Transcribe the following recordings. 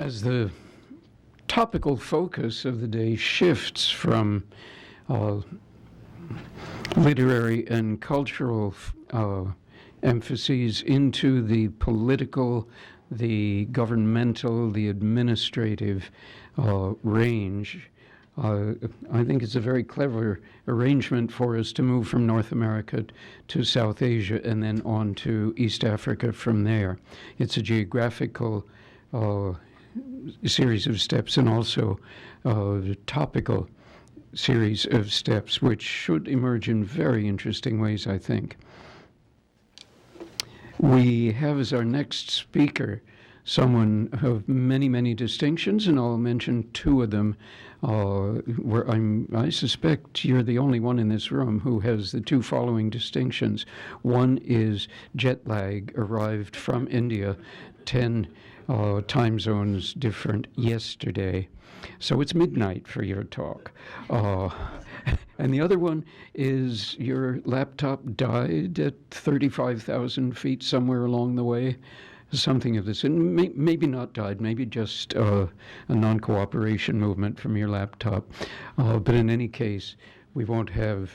As the topical focus of the day shifts from literary and cultural emphases into the political, the governmental, the administrative range, I think it's a very clever arrangement for us to move from North America to South Asia and then on to East Africa from there. It's a geographical series of steps and also topical series of steps, which should emerge in very interesting ways, I think. We have as our next speaker someone of many, many distinctions, and I'll mention two of them. Where I suspect you're the only one in this room who has the two following distinctions. One is jet lag, arrived from India, 10 time zones different yesterday. So it's midnight for your talk. And the other one is your laptop died at 35,000 feet somewhere along the way. Something of this, and maybe not died, maybe just a non-cooperation movement from your laptop. But in any case, we won't have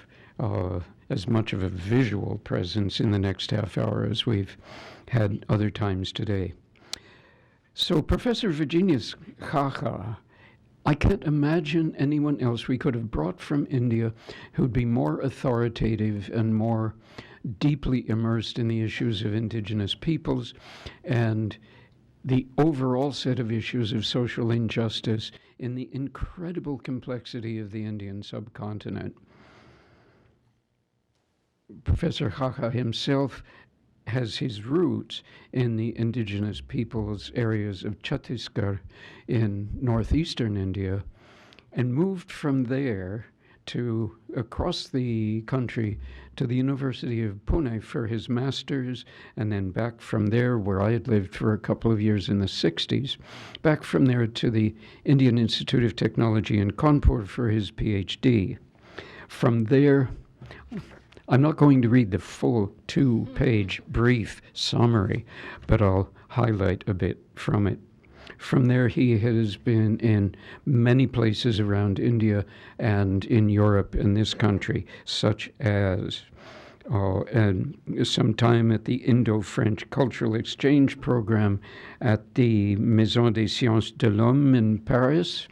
as much of a visual presence in the next half hour as we've had other times today. So Professor Virginius Khacha, I can't imagine anyone else we could have brought from India who'd be more authoritative and more deeply immersed in the issues of indigenous peoples and the overall set of issues of social injustice in the incredible complexity of the Indian subcontinent. Professor Khacha himself has his roots in the indigenous peoples areas of Chhattisgarh in northeastern India and moved from there to across the country to the University of Pune for his master's, and then back from there, where I had lived for a couple of years in the 60s, back from there to the Indian Institute of Technology in Kanpur for his PhD. From there, I'm not going to read the full 2-page brief summary, but I'll highlight a bit from it. From there, he has been in many places around India and in Europe and this country, such as and some time at the Indo-French Cultural Exchange Program at the Maison des Sciences de l'Homme in Paris,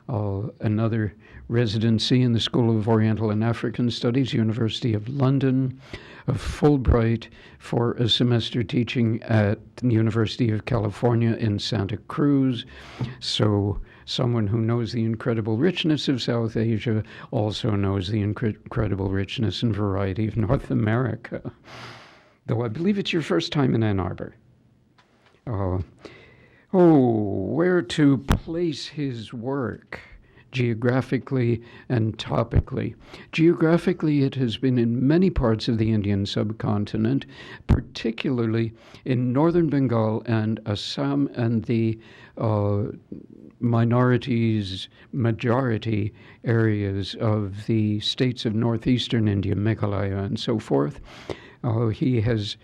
another residency in the School of Oriental and African Studies, University of London, a Fulbright for a semester teaching at the University of California in Santa Cruz. So someone who knows the incredible richness of South Asia also knows the incredible richness and variety of North America. Though I believe it's your first time in Ann Arbor. Where to place his work geographically and topically. Geographically, it has been in many parts of the Indian subcontinent, particularly in northern Bengal and Assam and the majority areas of the states of northeastern India, Meghalaya and so forth. He has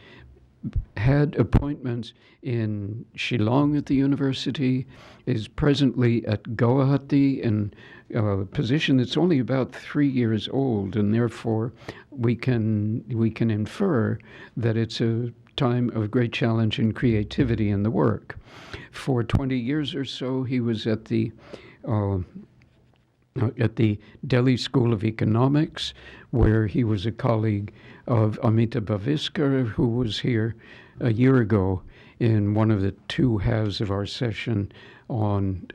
had appointments in Shillong at the university, is presently at Guwahati in a position that's only about 3 years old, and therefore we can infer that it's a time of great challenge and creativity in the work. For 20 years or so, he was at the Delhi School of Economics, where he was a colleague of Amita Bhaviskar, who was here a year ago in one of the two halves of our session on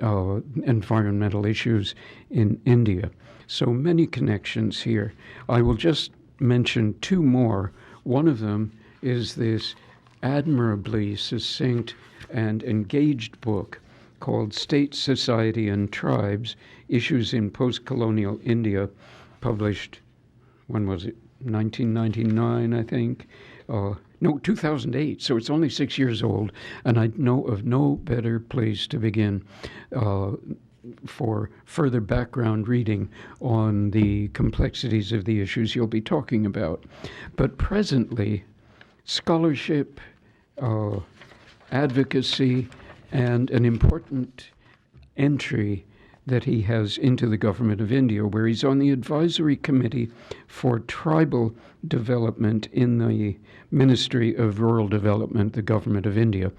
environmental issues in India. So many connections here. I will just mention two more. One of them is this admirably succinct and engaged book called State, Society, and Tribes, Issues in Post-Colonial India, published, when was it, 1999, I think? No, 2008, so it's only 6 years old, and I know of no better place to begin for further background reading on the complexities of the issues you'll be talking about. But presently, scholarship, advocacy, and an important entry that he has into the government of India, where he's on the advisory committee for tribal development in the Ministry of Rural Development, the government of India.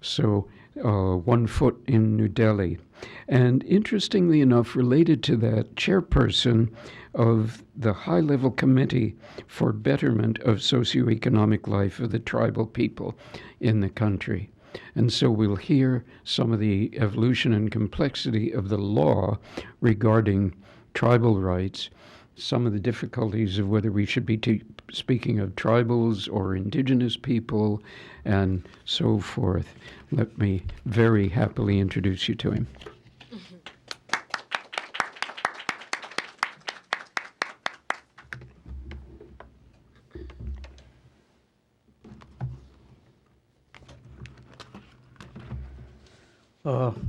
So 1 foot in New Delhi. And interestingly enough, related to that, chairperson of the high-level committee for betterment of socioeconomic life of the tribal people in the country. And so we'll hear some of the evolution and complexity of the law regarding tribal rights, some of the difficulties of whether we should be speaking of tribals or indigenous people, and so forth. Let me very happily introduce you to him.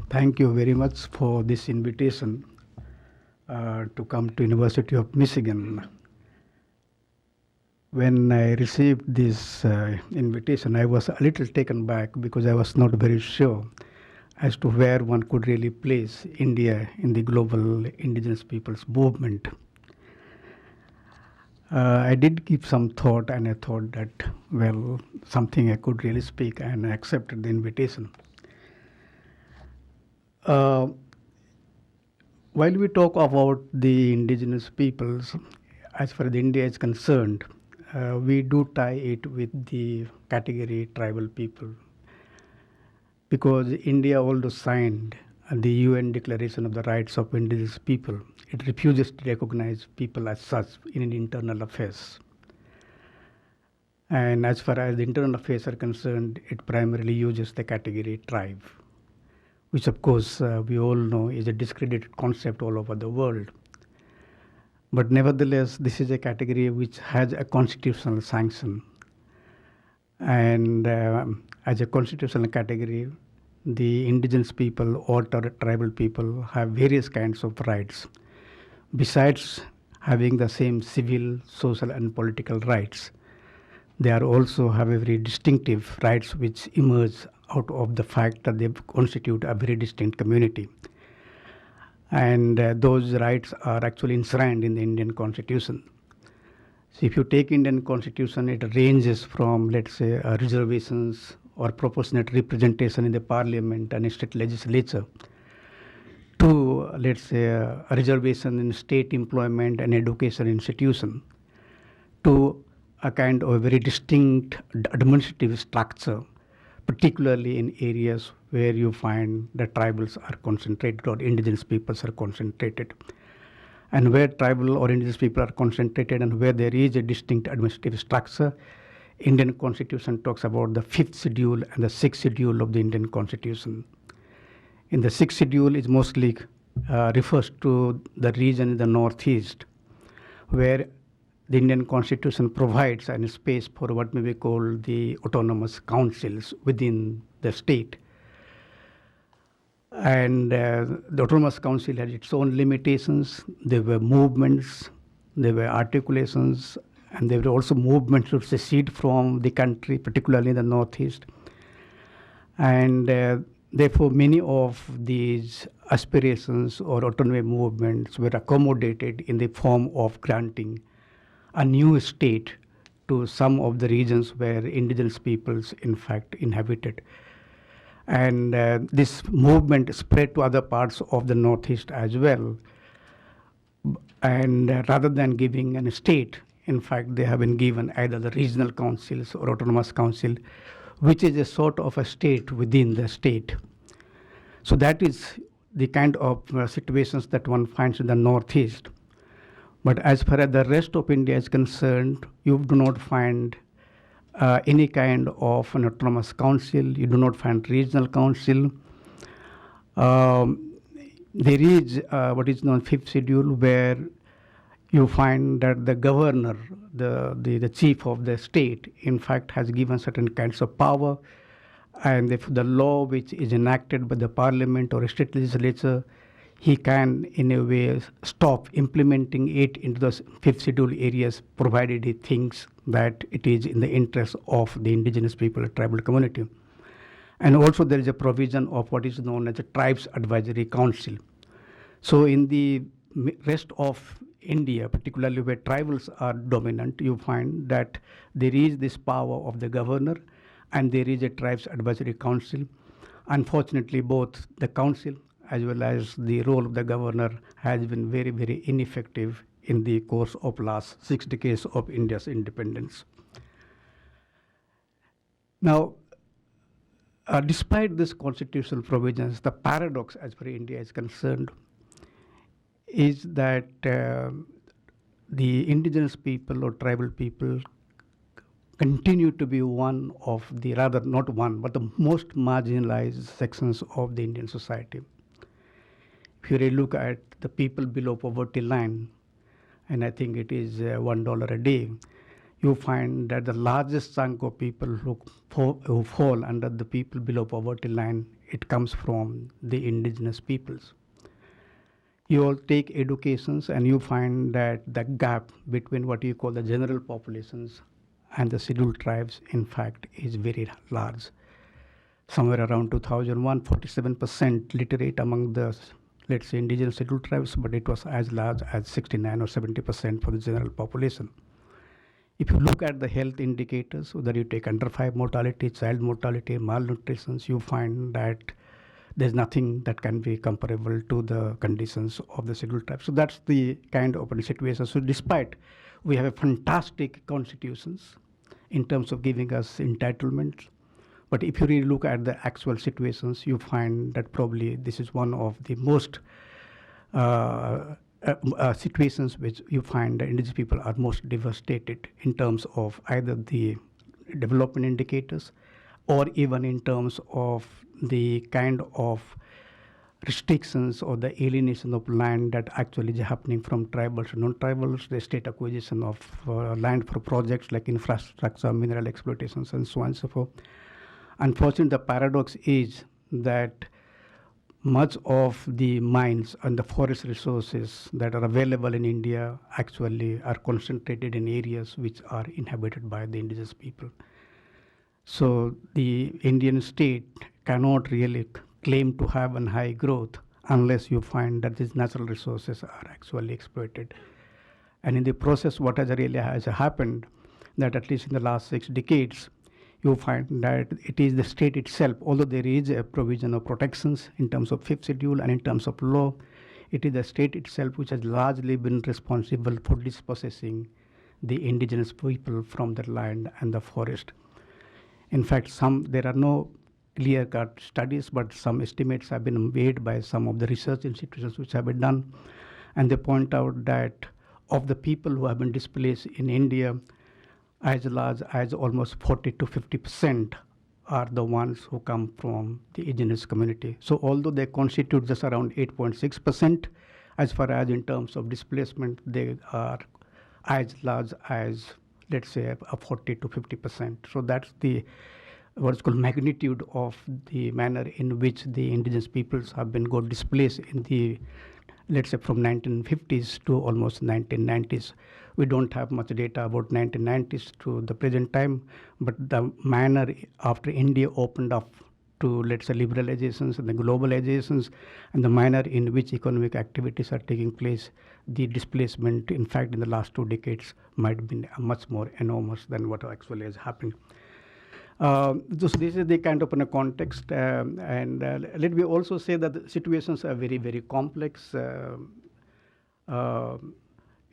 Thank you very much for this invitation to come to University of Michigan. When I received this invitation, I was a little taken back because I was not very sure as to where one could really place India in the global indigenous peoples movement. I did give some thought, and I thought that, well, something I could really speak, and I accepted the invitation. While we talk about the indigenous peoples, as far as India is concerned, we do tie it with the category tribal people, because India also signed the UN Declaration of the Rights of Indigenous People. It refuses to recognize people as such in internal affairs. And as far as the internal affairs are concerned, it primarily uses the category tribe, which of course we all know is a discredited concept all over the world. But nevertheless, this is a category which has a constitutional sanction. And as a constitutional category, the indigenous people or tribal people have various kinds of rights. Besides having the same civil, social, and political rights, they are also have a very distinctive rights which emerge out of the fact that they constitute a very distinct community. And those rights are actually enshrined in the Indian Constitution. So if you take Indian Constitution, it ranges from, let's say, reservations or proportionate representation in the parliament and state legislature to, let's say, a reservation in state employment and education institution to a kind of a very distinct administrative structure, particularly in areas where you find the tribals are concentrated or indigenous peoples are concentrated. And where tribal or indigenous people are concentrated and where there is a distinct administrative structure, Indian Constitution talks about the 5th schedule and the 6th schedule of the Indian Constitution. In the 6th schedule, it mostly refers to the region in the northeast, where the Indian Constitution provides a space for what may be called the autonomous councils within the state. And the autonomous council had its own limitations. There were movements, there were articulations, and there were also movements to secede from the country, particularly in the northeast. And therefore, many of these aspirations or autonomy movements were accommodated in the form of granting a new state to some of the regions where indigenous peoples, in fact, inhabited. And this movement spread to other parts of the northeast as well. And rather than giving a state, in fact, they have been given either the regional councils or autonomous council, which is a sort of a state within the state. So that is the kind of situations that one finds in the northeast. But as far as the rest of India is concerned, you do not find any kind of an autonomous council. You do not find regional council. There is what is known 5th schedule, where you find that the governor, the chief of the state, in fact, has given certain kinds of power, and if the law which is enacted by the parliament or state legislature, he can, in a way, stop implementing it into the 5th schedule areas, provided he thinks that it is in the interest of the indigenous people, tribal community. And also there is a provision of what is known as a Tribes Advisory Council. So in the rest of India, particularly where tribals are dominant, you find that there is this power of the governor and there is a Tribes Advisory Council. Unfortunately, both the council as well as the role of the governor has been very, very ineffective in the course of last 6 decades of India's independence. Now, despite these constitutional provisions, the paradox as far as India is concerned is that the indigenous people or tribal people continue to be one of the, rather not one, but the most marginalized sections of the Indian society. If you really look at the people below poverty line, and I think it is $1 a day, you find that the largest chunk of people who fall under the people below poverty line, it comes from the indigenous peoples. You all take educations and you find that the gap between what you call the general populations and the scheduled tribes, in fact, is very large. Somewhere around 2001, 47% literate among the, let's say, indigenous scheduled tribes, but it was as large as 69 or 70% for the general population. If you look at the health indicators, whether you take under 5 mortality, child mortality, malnutrition, you find that there's nothing that can be comparable to the conditions of the scheduled tribes. So that's the kind of situation. So despite we have a fantastic constitutions in terms of giving us entitlements, but if you really look at the actual situations, you find that probably this is one of the most situations which you find the indigenous people are most devastated in terms of either the development indicators or even in terms of the kind of restrictions or the alienation of land that actually is happening from tribals to non-tribals, the state acquisition of land for projects like infrastructure, mineral exploitations, and so on and so forth. Unfortunately, the paradox is that much of the mines and the forest resources that are available in India actually are concentrated in areas which are inhabited by the indigenous people. So the Indian state cannot really claim to have a high growth unless you find that these natural resources are actually exploited. And in the process, what has really has happened, that at least in the last 6 decades, you find that it is the state itself, although there is a provision of protections in terms of 5th schedule and in terms of law, it is the state itself which has largely been responsible for dispossessing the indigenous people from the land and the forest. In fact, there are no clear-cut studies, but some estimates have been made by some of the research institutions which have been done, and they point out that of the people who have been displaced in India, as large as almost 40 to 50% are the ones who come from the indigenous community. So although they constitute just around 8.6%, as far as in terms of displacement, they are as large as, let's say, a 40 to 50%. So that's the what's called magnitude of the manner in which the indigenous peoples have been got displaced in the, let's say, from 1950s to almost 1990s. We don't have much data about 1990s to the present time, but the manner after India opened up to, let's say, liberalizations and the globalizations, and the manner in which economic activities are taking place, the displacement, in fact, in the last 2 decades might have been much more enormous than what actually has happened. So this is the kind of context, and let me also say that the situations are very, very complex.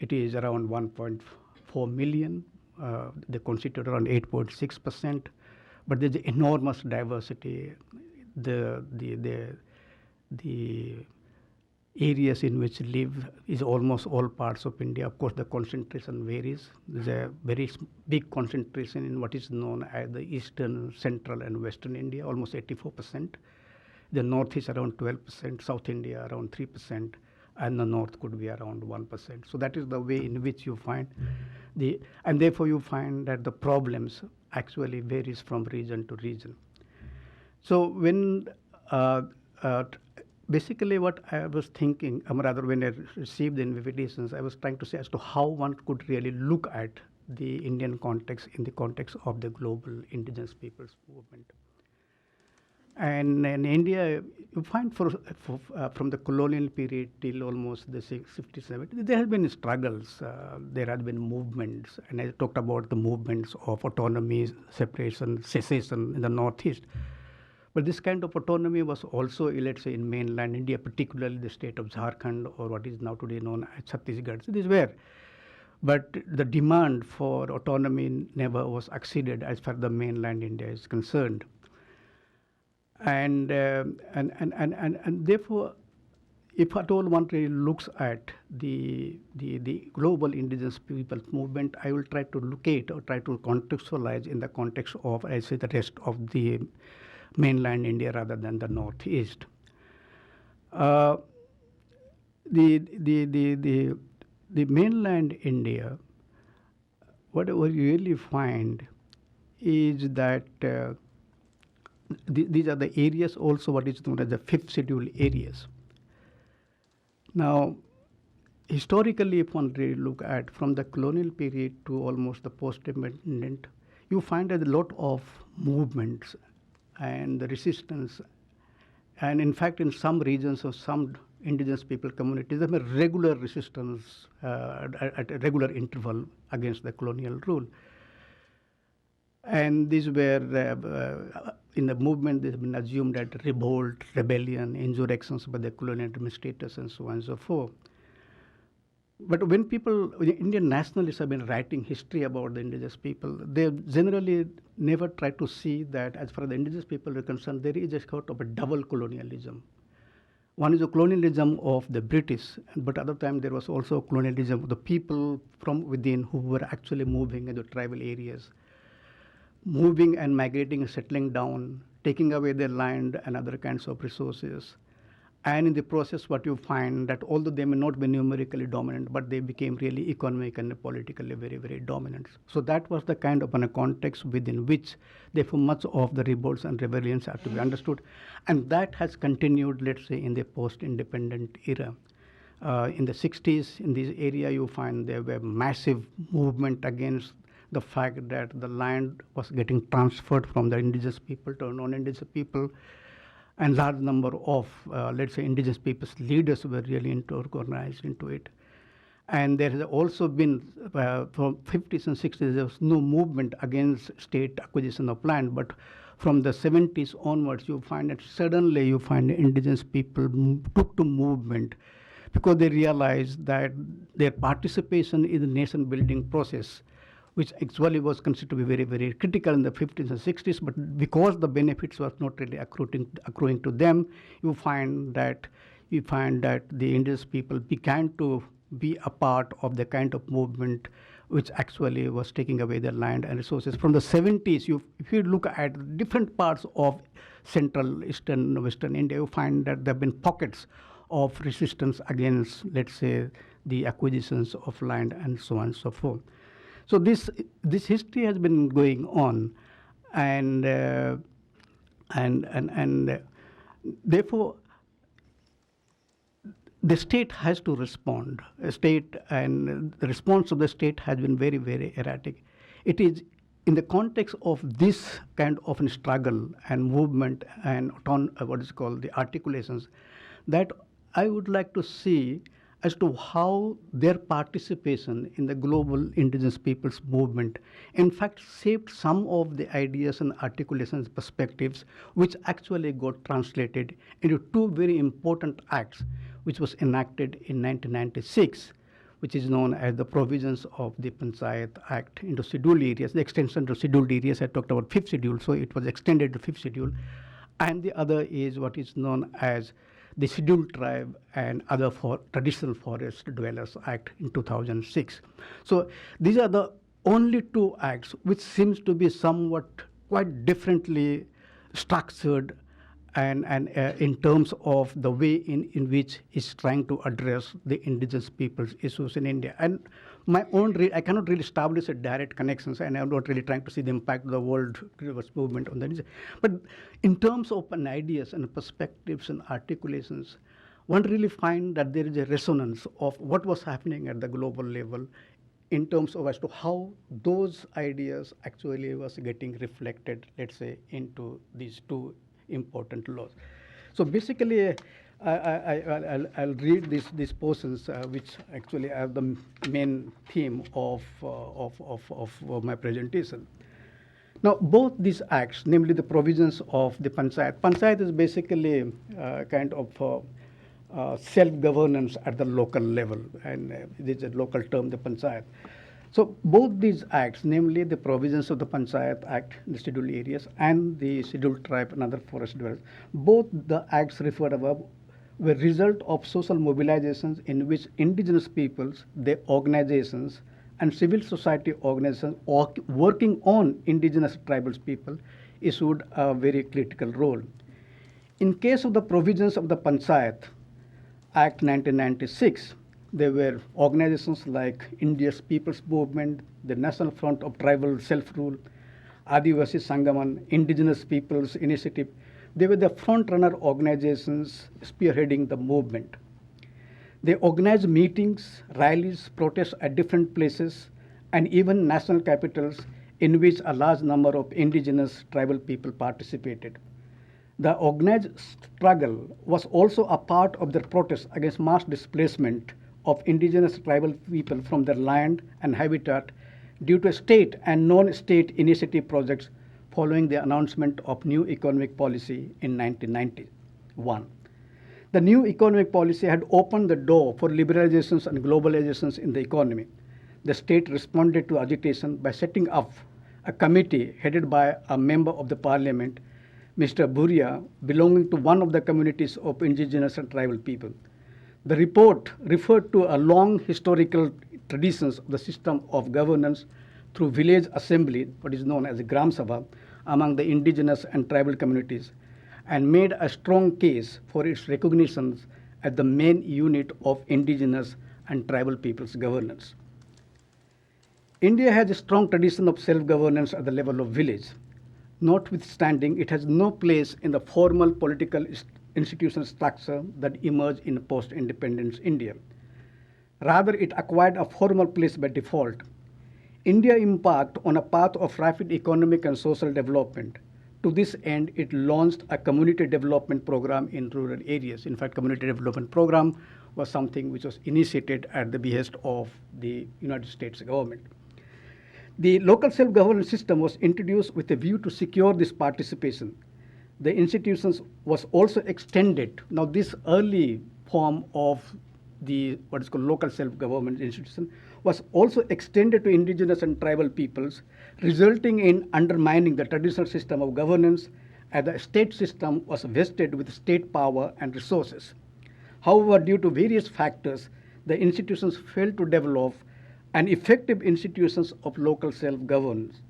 It is around 1.4 million. They constitute around 8.6%, but there's enormous diversity. The areas in which live is almost all parts of India. Of course, the concentration varies. There's a very big concentration in what is known as the eastern, central, and western India, almost 84%. The north is around 12%, South India around 3%, and the north could be around 1%. So that is the way in which you find and therefore you find that the problems actually varies from region to region. So when basically what I was thinking, rather when I received the invitations, I was trying to say as to how one could really look at the Indian context in the context of the global indigenous peoples movement. And in India, you find from the colonial period till almost the 50s, 70s, there have been struggles, there have been movements, and I talked about the movements of autonomy, separation, secession in the Northeast. But this kind of autonomy was also, let's say, in mainland India, particularly the state of Jharkhand or what is now today known as Chhattisgarh. So these were. But the demand for autonomy never was acceded as far as the mainland India is concerned. And therefore, if at all one really looks at the global indigenous peoples movement, I will try to locate or try to contextualize in the context of, I say, the rest of the mainland India rather than the Northeast. The mainland India, what we really find is that these are the areas also what is known as the fifth schedule areas. Now, historically, if one really look at from the colonial period to almost the post-independent, you find that a lot of movements and the resistance, and in fact, in some regions of some indigenous people communities, there were regular resistance at a regular interval against the colonial rule. And these were, in the movement, they have been assumed that revolt, rebellion, insurrections by the colonial administrators and so on and so forth. But when Indian nationalists have been writing history about the indigenous people, they generally never try to see that as far as the indigenous people are concerned, there is a sort of a double colonialism. One is a colonialism of the British, but at other time there was also colonialism of the people from within who were actually moving into tribal areas, moving and migrating and settling down, taking away their land and other kinds of resources. And in the process, what you find that although they may not be numerically dominant, but they became really economic and politically very, very dominant. So that was the kind of a context within which, therefore, much of the revolts and rebellions are to be understood. And that has continued, let's say, in the post-independent era. In the 60s, in this area, you find there were massive movement against the fact that the land was getting transferred from the indigenous people to non-indigenous people. And large number of, let's say, indigenous people's leaders were really organized into it. And there has also been, from 50s and 60s, there was no movement against state acquisition of land. But from the 70s onwards, you find that suddenly you find indigenous people took to movement because they realized that their participation in the nation-building process, which actually was considered to be very, very critical in the 50s and 60s, but because the benefits was not really accruing to them, you find that the indigenous people began to be a part of the kind of movement which actually was taking away their land and resources. From the 70s, if you look at different parts of central, eastern, western India, you find that there have been pockets of resistance against, let's say, the acquisitions of land and so on and so forth. So this history has been going on, and therefore the state has to respond. And the response of the state has been very, very erratic. It is in the context of this kind of struggle and movement and what is called the articulations that I would like to see as to how their participation in the global indigenous peoples movement in fact shaped some of the ideas and articulations perspectives which actually got translated into two very important acts which was enacted in 1996, which is known as the provisions of the Panchayat Act into scheduled areas, the extension to scheduled areas. I talked about fifth schedule, so it was extended to fifth schedule. And the other is what is known as the Scheduled Tribe and Other Traditional Forest Dwellers Act in 2006. So these are the only two acts which seems to be somewhat quite differently structured and in terms of the way in which it's trying to address the indigenous people's issues in India. And my own, I cannot really establish a direct connections, and I'm not really trying to see the impact of the world movement on that. But in terms of ideas and perspectives and articulations, one really find that there is a resonance of what was happening at the global level in terms of as to how those ideas actually was getting reflected, let's say, into these two important laws. So basically, I'll read these portions, which actually are the main theme of my presentation. Now, both these acts, namely the provisions of the Panchayat is basically kind of self-governance at the local level, and this is a local term, the Panchayat. So both these acts, namely the provisions of the Panchayat Act, the scheduled areas, and the scheduled tribe and other forest dwellers, both the acts referred above were result of social mobilizations in which indigenous peoples, their organizations, and civil society organizations working on indigenous tribal people issued a very critical role. In case of the provisions of the Panchayat Act 1996, there were organizations like India's People's Movement, the National Front of Tribal Self-Rule, Adivasi Sangaman, Indigenous Peoples Initiative. They were the front-runner organizations spearheading the movement. They organized meetings, rallies, protests at different places, and even national capitals in which a large number of indigenous tribal people participated. The organized struggle was also a part of their protest against mass displacement of indigenous tribal people from their land and habitat due to state and non-state initiative projects following the announcement of new economic policy in 1991. The new economic policy had opened the door for liberalizations and globalizations in the economy. The state responded to agitation by setting up a committee headed by a member of the parliament, Mr. Buria, belonging to one of the communities of indigenous and tribal people. The report referred to a long historical traditions of the system of governance through village assembly, what is known as a Gram Sabha, among the indigenous and tribal communities, and made a strong case for its recognition as the main unit of indigenous and tribal people's governance. India has a strong tradition of self-governance at the level of village. Notwithstanding, it has no place in the formal political institutional structure that emerged in post-independence India. Rather, it acquired a formal place by default. India embarked on a path of rapid economic and social development. To this end, it launched a community development program in rural areas. In fact, community development program was something which was initiated at the behest of the United States government. The local self-governance system was introduced with a view to secure this participation. The institutions was also extended. Now, this early form of the what is called local self-government institution was also extended to indigenous and tribal peoples, resulting in undermining the traditional system of governance, as the state system was vested with state power and resources. However, due to various factors, the institutions failed to develop an effective institutions of local self-governance.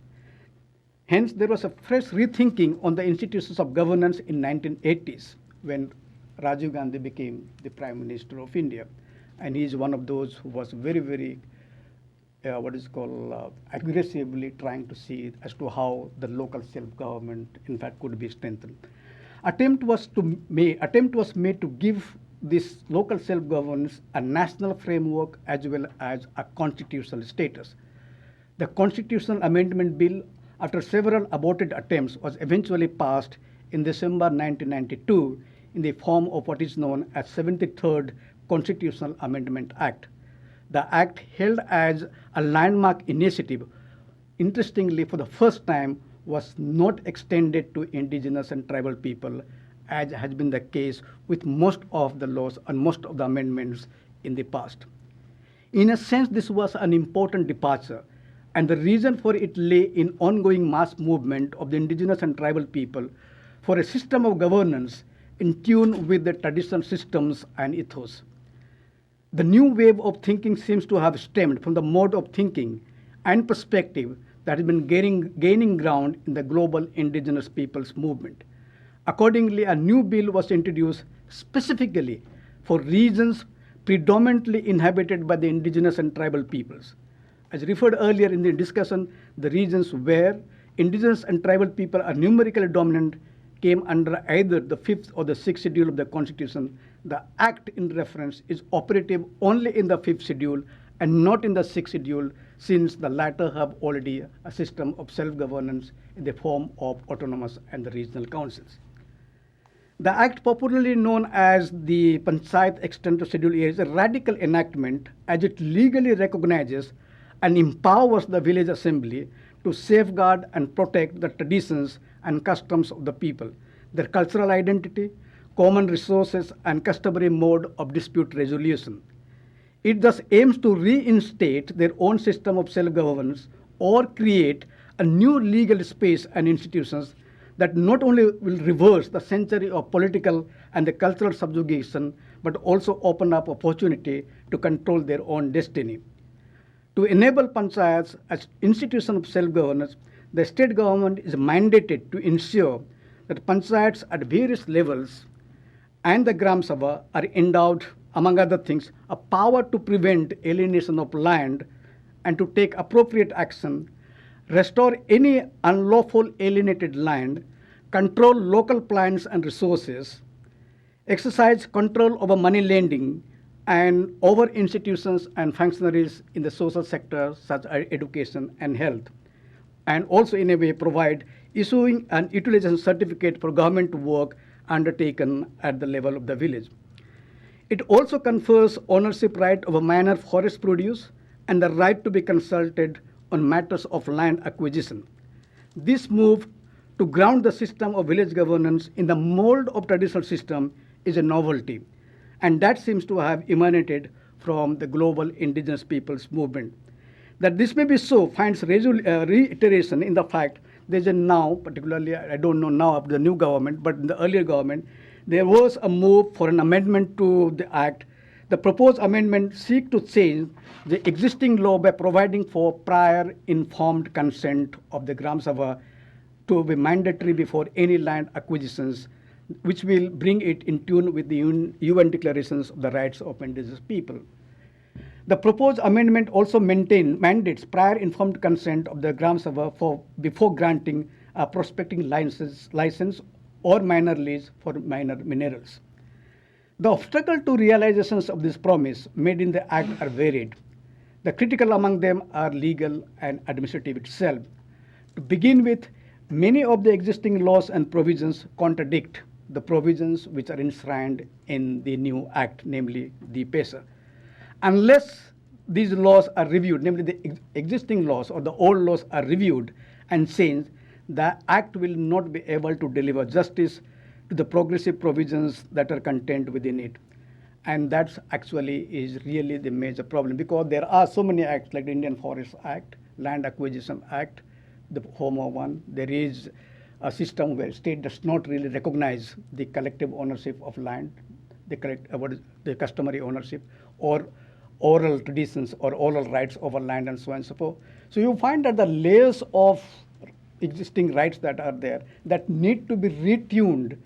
Hence, there was a fresh rethinking on the institutions of governance in 1980s when Rajiv Gandhi became the Prime Minister of India. And he is one of those who was very, aggressively trying to see as to how the local self-government, in fact, could be strengthened. Attempt was made to give this local self-governance a national framework as well as a constitutional status. The Constitutional Amendment Bill, after several aborted attempts, was eventually passed in December 1992 in the form of what is known as 73rd Constitutional Amendment Act. The act, held as a landmark initiative, interestingly, for the first time, was not extended to indigenous and tribal people, as has been the case with most of the laws and most of the amendments in the past. In a sense, this was an important departure, and the reason for it lay in ongoing mass movement of the indigenous and tribal people for a system of governance in tune with the traditional systems and ethos. The new wave of thinking seems to have stemmed from the mode of thinking and perspective that has been gaining ground in the global indigenous peoples movement. Accordingly, a new bill was introduced specifically for regions predominantly inhabited by the indigenous and tribal peoples. As referred earlier in the discussion, the regions where indigenous and tribal people are numerically dominant came under either the 5th or the 6th schedule of the Constitution. The Act in reference is operative only in the 5th schedule and not in the 6th schedule, since the latter have already a system of self-governance in the form of autonomous and the regional councils. The act, popularly known as the Panchayat Extent to Scheduled Area, is a radical enactment as it legally recognizes and empowers the village assembly to safeguard and protect the traditions and customs of the people, their cultural identity, common resources, and customary mode of dispute resolution. It thus aims to reinstate their own system of self-governance or create a new legal space and institutions that not only will reverse the century of political and the cultural subjugation, but also open up opportunity to control their own destiny. To enable panchayats as institution of self-governance, the state government is mandated to ensure that panchayats at various levels and the Gram Sabha are endowed, among other things, a power to prevent alienation of land and to take appropriate action, restore any unlawful alienated land, control local plans and resources, exercise control over money lending and over institutions and functionaries in the social sector such as education and health, and also in a way provide issuing an utilization certificate for government work undertaken at the level of the village. It also confers ownership right over minor forest produce and the right to be consulted on matters of land acquisition. This move to ground the system of village governance in the mold of traditional system is a novelty, and that seems to have emanated from the global indigenous peoples movement. That this may be so finds reiteration in the fact there's a now, particularly I don't know now of the new government, but in the earlier government, there was a move for an amendment to the act. The proposed amendment seeks to change the existing law by providing for prior informed consent of the Gram Sabha to be mandatory before any land acquisitions, which will bring it in tune with the UN declarations of the rights of indigenous people. The proposed amendment also mandates prior informed consent of the Gram Sabha before granting a prospecting license or minor lease for minor minerals. The obstacle to realizations of this promise made in the Act are varied. The critical among them are legal and administrative itself. To begin with, many of the existing laws and provisions contradict the provisions which are enshrined in the new Act, namely the PESA. Unless these laws are reviewed, namely the existing laws or the old laws are reviewed and changed, the Act will not be able to deliver justice to the progressive provisions that are contained within it. And that's actually is really the major problem, because there are so many acts like the Indian Forest Act, Land Acquisition Act, the HOMO one. There is a system where state does not really recognize the collective ownership of land, the customary ownership, or oral traditions or oral rights over land and so on and so forth. So you find that the layers of existing rights that are there that need to be retuned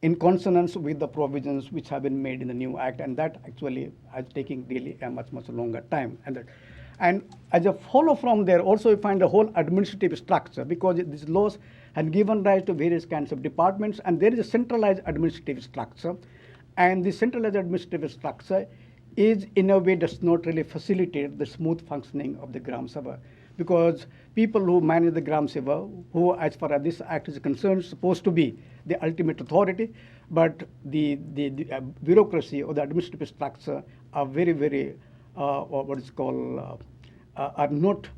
in consonance with the provisions which have been made in the new Act, and that actually is taking really a much longer time. And as a follow from there, also you find the whole administrative structure, because these laws have given rise to various kinds of departments, and there is a centralized administrative structure, and the centralized administrative structure is in a way does not really facilitate the smooth functioning of the Gram Sabha, because people who manage the Gram Sabha, who as far as this Act is concerned, supposed to be the ultimate authority, but the bureaucracy or the administrative structure are very what is called are not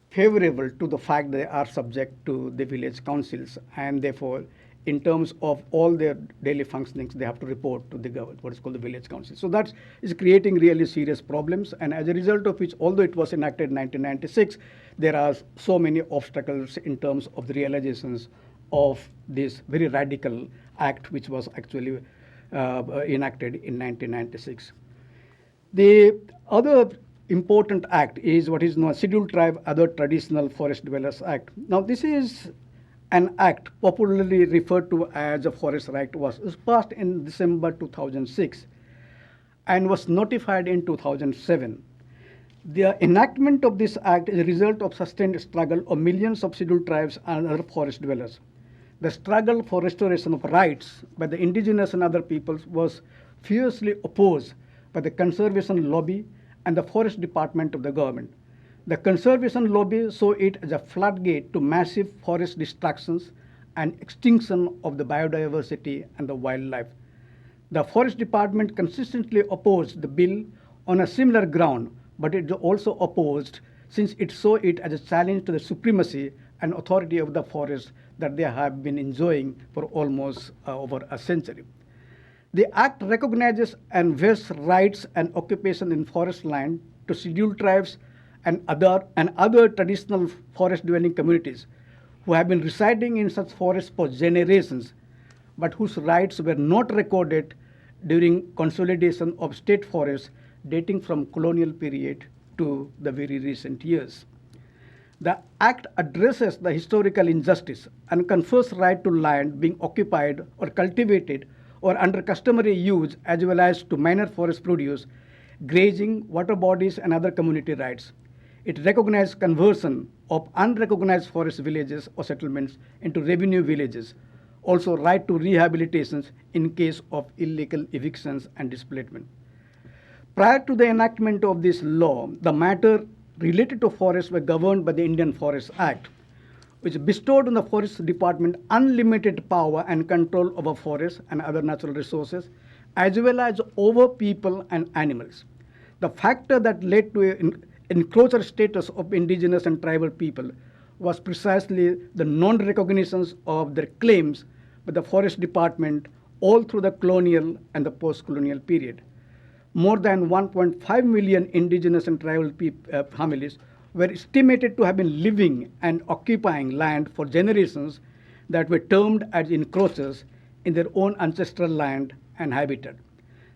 favorable to the fact that they are subject to the village councils, and therefore in terms of all their daily functionings, they have to report to the what is called the village council. So that is creating really serious problems, and as a result of which, although it was enacted in 1996, there are so many obstacles in terms of the realizations of this very radical act, which was actually enacted in 1996. The other important act is what is known as Scheduled Tribe Other Traditional Forest Dwellers Act. Now this is an act popularly referred to as a Forest Act, was passed in December 2006 and was notified in 2007. The enactment of this act is a result of sustained struggle of millions of scheduled tribes and other forest dwellers. The struggle for restoration of rights by the indigenous and other peoples was fiercely opposed by the conservation lobby and the forest department of the government. The conservation lobby saw it as a floodgate to massive forest destructions and extinction of the biodiversity and the wildlife. The Forest Department consistently opposed the bill on a similar ground, but it also opposed since it saw it as a challenge to the supremacy and authority of the forest that they have been enjoying for almost over a century. The Act recognizes and vests rights and occupation in forest land to scheduled tribes and other traditional forest-dwelling communities who have been residing in such forests for generations, but whose rights were not recorded during consolidation of state forests dating from colonial period to the very recent years. The Act addresses the historical injustice and confers right to land being occupied or cultivated or under customary use, as well as to minor forest produce, grazing, water bodies, and other community rights. It recognizes conversion of unrecognized forest villages or settlements into revenue villages, also right to rehabilitations in case of illegal evictions and displacement. Prior to the enactment of this law, the matter related to forests were governed by the Indian Forest Act, which bestowed on the Forest Department unlimited power and control over forests and other natural resources, as well as over people and animals. The factor that led to an encroacher status of indigenous and tribal people was precisely the non-recognition of their claims by the Forest Department all through the colonial and the post-colonial period. More than 1.5 million indigenous and tribal families were estimated to have been living and occupying land for generations that were termed as encroachers in their own ancestral land and habitat.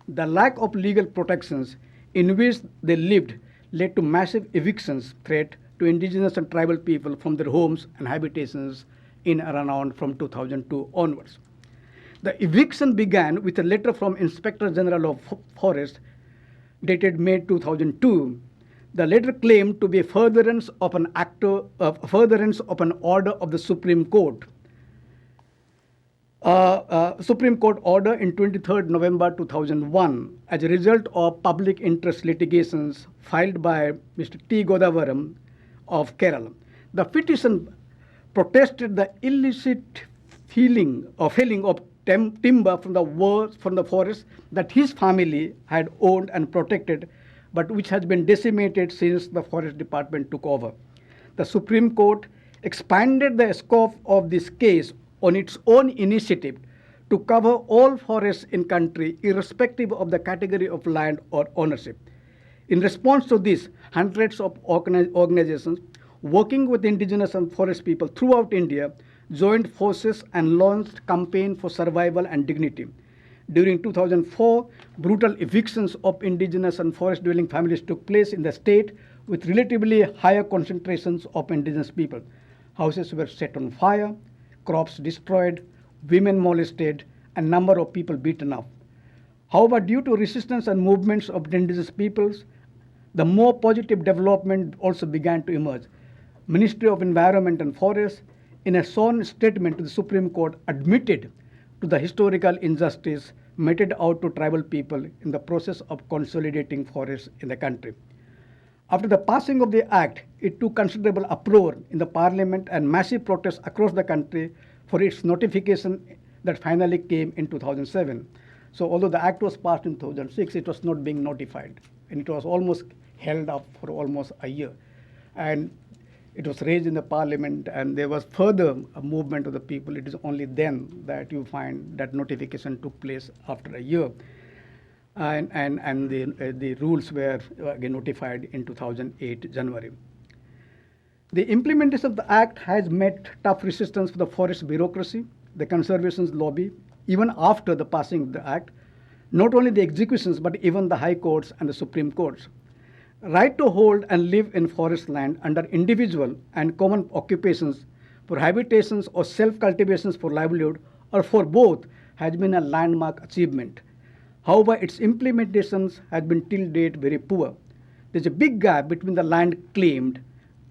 The lack of legal protections in which they lived led to massive evictions threat to indigenous and tribal people from their homes and habitations in and around from 2002 onwards. The eviction began with a letter from Inspector General of Forest dated May 2002. The letter claimed to be a furtherance of an order of the Supreme Court. Supreme Court order in 23rd November 2001 as a result of public interest litigations filed by Mr. T. Godavaram of Kerala. The petition protested the illicit felling of timber from the forest that his family had owned and protected, but which has been decimated since the Forest Department took over. The Supreme Court expanded the scope of this case on its own initiative to cover all forests in country, irrespective of the category of land or ownership. In response to this, hundreds of organizations working with indigenous and forest people throughout India joined forces and launched campaign for survival and dignity. During 2004, brutal evictions of indigenous and forest-dwelling families took place in the state with relatively higher concentrations of indigenous people. Houses were set on fire, crops destroyed, women molested, and number of people beaten up. However, due to resistance and movements of the indigenous peoples, the more positive development also began to emerge. Ministry of Environment and Forests, in a sworn statement to the Supreme Court, admitted to the historical injustice meted out to tribal people in the process of consolidating forests in the country. After the passing of the Act, it took considerable uproar in the Parliament and massive protests across the country for its notification that finally came in 2007. So although the Act was passed in 2006, it was not being notified, and it was almost held up for almost a year. And it was raised in the Parliament, and there was further a movement of the people. It is only then that you find that notification took place after a year. And the rules were again notified in 2008 January. The implementation of the Act has met tough resistance from the forest bureaucracy, the conservation lobby, even after the passing of the Act, not only the executions, but even the high courts and the Supreme Courts. Right to hold and live in forest land under individual and common occupations for habitations or self-cultivations for livelihood or for both has been a landmark achievement. However, its implementations has been till date very poor. There's a big gap between the land claimed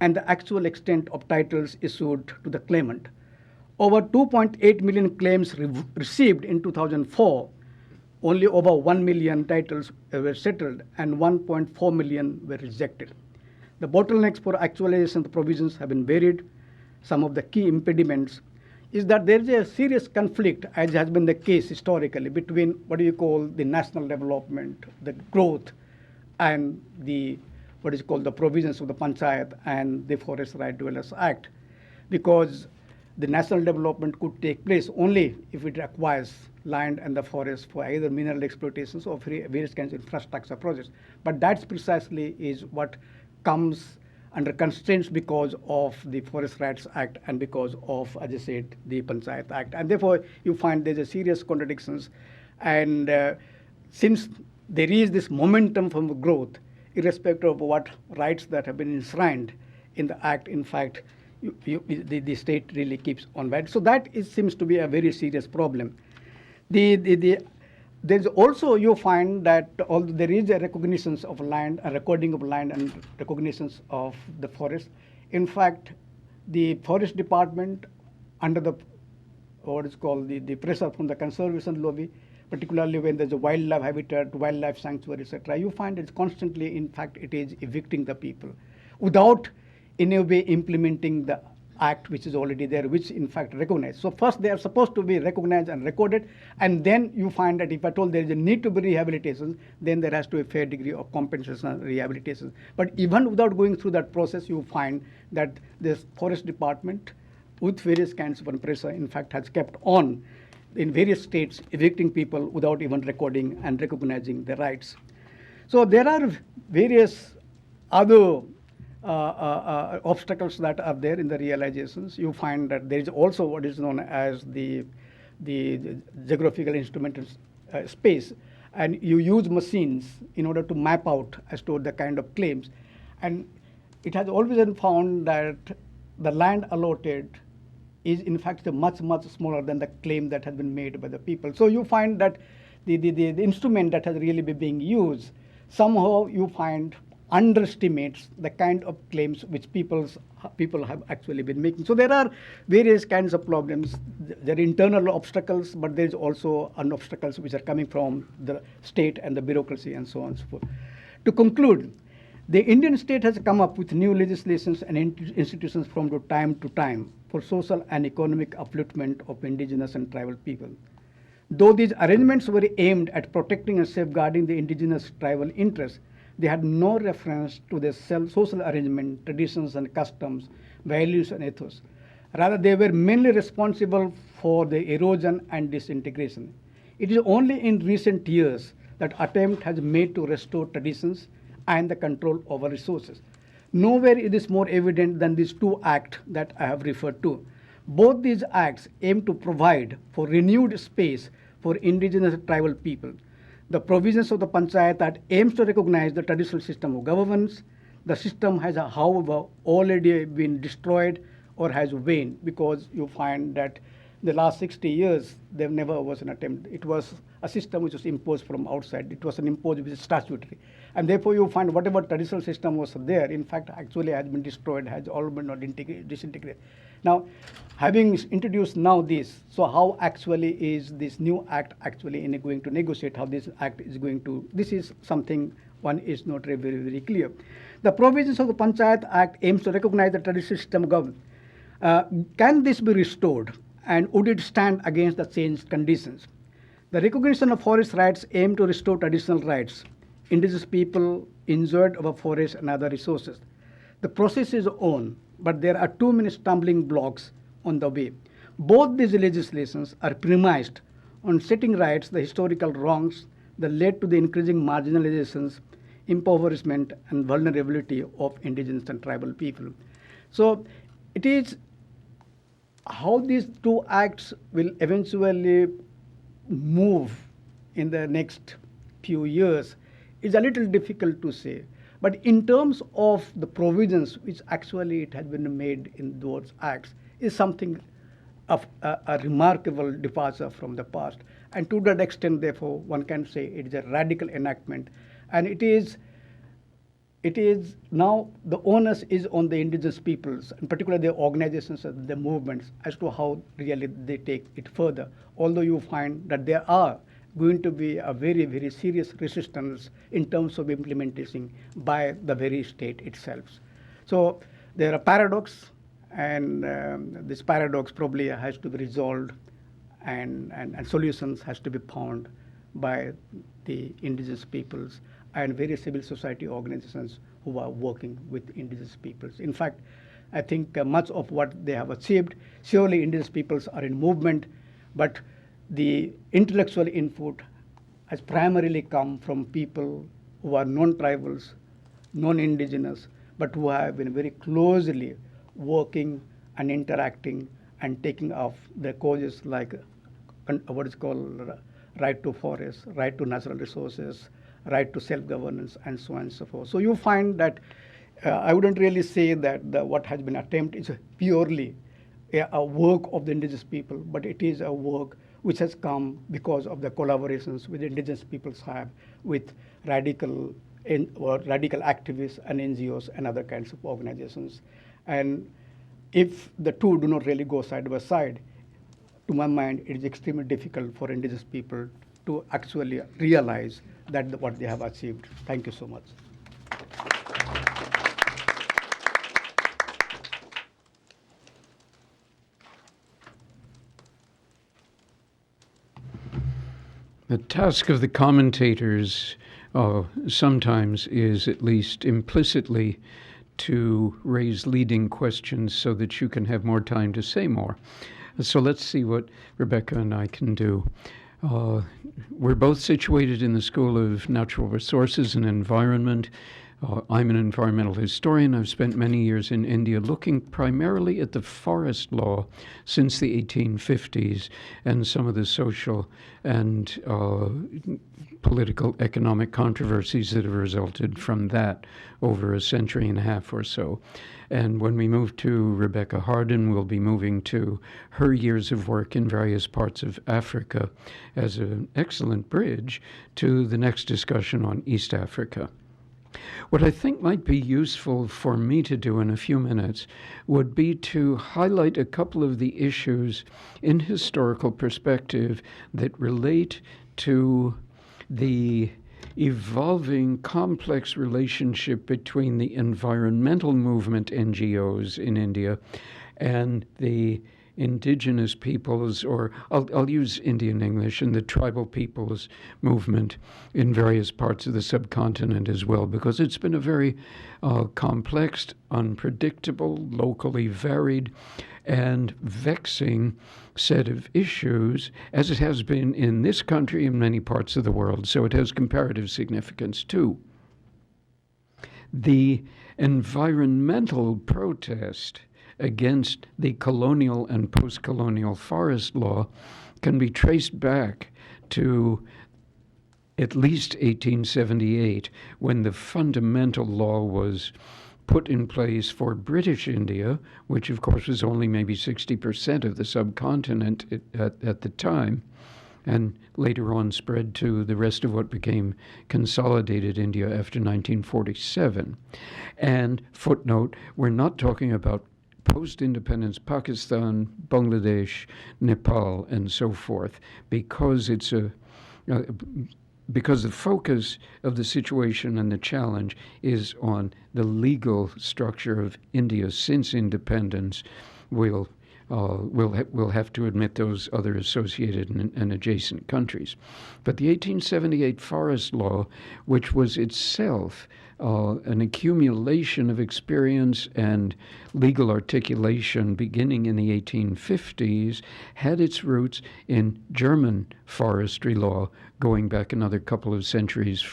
and the actual extent of titles issued to the claimant. Over 2.8 million claims received in 2004, only over 1 million titles were settled and 1.4 million were rejected. The bottlenecks for actualization of the provisions have been varied. Some of the key impediments is that there is a serious conflict, as has been the case historically, between what do you call the national development, the growth, and the what is called the provisions of the Panchayat and the Forest Right Dwellers Act, because the national development could take place only if it requires land and the forest for either mineral exploitations or various kinds of infrastructure projects. But that's precisely is what comes under constraints because of the Forest Rights Act and because of, as I said, the Panchayat Act. And therefore, you find there's a serious contradictions. And since there is this momentum from growth, irrespective of what rights that have been enshrined in the Act, in fact, the state really keeps on bad. So that seems to be a very serious problem. There's also, you find that although there is a recognition of land, a recording of land and recognitions of the forest, in fact, the forest department, under the what is called the pressure from the conservation lobby, particularly when there's a wildlife habitat, wildlife sanctuary, etc., you find it's constantly, in fact, it is evicting the people without in a way implementing the act which is already there, which in fact recognized. So first they are supposed to be recognized and recorded, and then you find that if at all there is a need to be rehabilitation, then there has to be a fair degree of compensation and rehabilitation. But even without going through that process, you find that this forest department, with various kinds of pressure, in fact has kept on in various states evicting people without even recording and recognizing the rights. So there are various other obstacles that are there in the realizations. You find that there is also what is known as the geographical instrumental space, and you use machines in order to map out as to the kind of claims. And it has always been found that the land allotted is in fact much smaller than the claim that has been made by the people. So you find that the instrument that has really been being used, somehow you find underestimates the kind of claims which people have actually been making. So there are various kinds of problems. There are internal obstacles, but there is also obstacles which are coming from the state and the bureaucracy and so on and so forth. To conclude, the Indian state has come up with new legislations and institutions from time to time for social and economic upliftment of indigenous and tribal people. Though these arrangements were aimed at protecting and safeguarding the indigenous tribal interests, they had no reference to the social arrangement, traditions and customs, values and ethos. Rather, they were mainly responsible for the erosion and disintegration. It is only in recent years that attempt has been made to restore traditions and the control over resources. Nowhere is this more evident than these two acts that I have referred to. Both these acts aim to provide for renewed space for indigenous tribal people. The provisions of the Panchayat Act aims to recognize the traditional system of governance. The system has, however, already been destroyed or has waned, because you find that the last 60 years, there never was an attempt. It was a system which was imposed from outside. It was an imposed which is statutory. And therefore, you find whatever traditional system was there, in fact, actually has been destroyed, has all been not disintegrated. Now, having introduced now this, so how actually is this new act actually going to negotiate, how this act is going to, this is something one is not very clear. The provisions of the Panchayat Act aims to recognize the traditional system of government. Can this be restored, and would it stand against the changed conditions? The recognition of forest rights aim to restore traditional rights. Indigenous people enjoyed our forests and other resources. The process is on, but there are too many stumbling blocks on the way. Both these legislations are premised on setting rights the historical wrongs that led to the increasing marginalizations, impoverishment, and vulnerability of indigenous and tribal people. So it is how these two acts will eventually move in the next few years is a little difficult to say. But in terms of the provisions which actually it has been made in those acts is something of a remarkable departure from the past. And to that extent, therefore, one can say it is a radical enactment. And it is now the onus is on the indigenous peoples, and particularly the organizations and the movements, as to how really they take it further. Although you find that there are going to be a very serious resistance in terms of implementation by the very state itself. So there are paradox, And this paradox probably has to be resolved, and solutions has to be found by the indigenous peoples and various civil society organizations who are working with indigenous peoples. In fact, I think much of what they have achieved, surely indigenous peoples are in movement, but the intellectual input has primarily come from people who are non-tribals, non-indigenous, but who have been very closely working and interacting and taking up their causes like what is called right to forest, right to natural resources, right to self-governance, and so on and so forth. So you find that I wouldn't really say that what has been attempted is purely a work of the indigenous people, but it is a work which has come because of the collaborations with indigenous peoples have with radical activists and NGOs and other kinds of organizations. And if the two do not really go side by side, to my mind, it is extremely difficult for indigenous people to actually realize that what they have achieved. Thank you so much. The task of the commentators sometimes is, at least implicitly, to raise leading questions so that you can have more time to say more. So let's see what Rebecca and I can do. We're both situated in the School of Natural Resources and Environment. I'm an environmental historian. I've spent many years in India looking primarily at the forest law since the 1850s and some of the social and political economic controversies that have resulted from that over a century and a half or so. And when we move to Rebecca Harden, we'll be moving to her years of work in various parts of Africa as an excellent bridge to the next discussion on East Africa. What I think might be useful for me to do in a few minutes would be to highlight a couple of the issues in historical perspective that relate to the evolving complex relationship between the environmental movement NGOs in India and the indigenous peoples, or I'll use Indian English, and the tribal peoples movement in various parts of the subcontinent as well, because it's been a very complex, unpredictable, locally varied, and vexing set of issues, as it has been in this country and many parts of the world. So it has comparative significance too. The environmental protest against the colonial and post-colonial forest law can be traced back to at least 1878, when the fundamental law was put in place for British India, which of course was only maybe 60% of the subcontinent at the time, and later on spread to the rest of what became consolidated India after 1947. And footnote, we're not talking about post-independence Pakistan, Bangladesh, Nepal, and so forth, because it's because the focus of the situation and the challenge is on the legal structure of India since independence. We'll have to admit those other associated and adjacent countries. But the 1878 forest law, which was itself an accumulation of experience and legal articulation beginning in the 1850s, had its roots in German forestry law going back another couple of centuries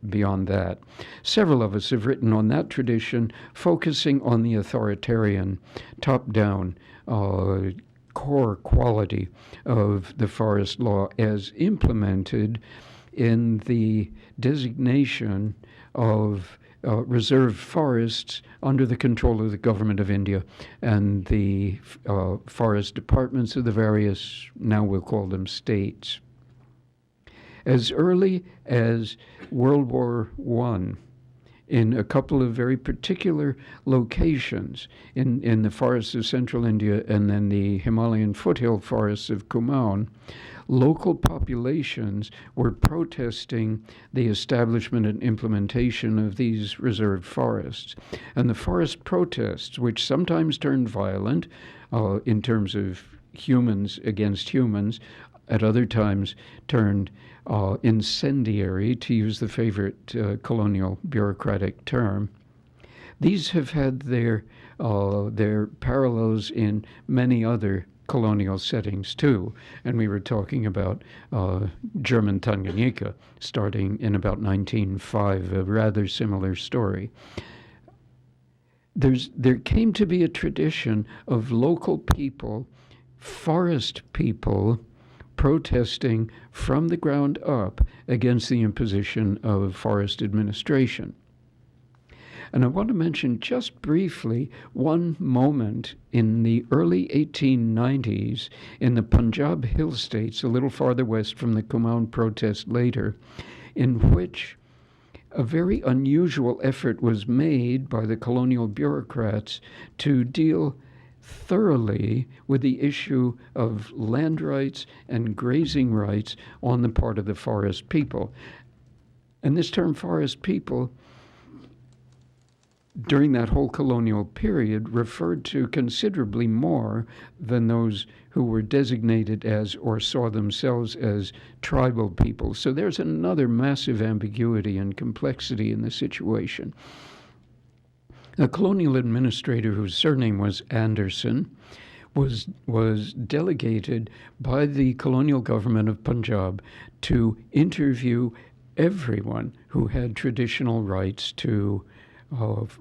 beyond that. Several of us have written on that tradition, focusing on the authoritarian, top-down core quality of the forest law as implemented in the designation of reserved forests under the control of the government of India and the forest departments of the various, now we'll call them states. As early as World War I, in a couple of very particular locations in the forests of central India and then the Himalayan foothill forests of Kumaon, local populations were protesting the establishment and implementation of these reserved forests. And the forest protests, which sometimes turned violent in terms of humans against humans, at other times turned incendiary, to use the favorite colonial bureaucratic term. These have had their parallels in many other colonial settings too, and we were talking about German Tanganyika starting in about 1905, a rather similar story. There came to be a tradition of local people, forest people, protesting from the ground up against the imposition of forest administration. And I want to mention just briefly one moment in the early 1890s in the Punjab Hill States, a little farther west from the Kumaun protest later, in which a very unusual effort was made by the colonial bureaucrats to deal thoroughly with the issue of land rights and grazing rights on the part of the forest people. And this term forest people, during that whole colonial period, referred to considerably more than those who were designated as or saw themselves as tribal people. So there's another massive ambiguity and complexity in the situation. A colonial administrator whose surname was Anderson was delegated by the colonial government of Punjab to interview everyone who had traditional rights to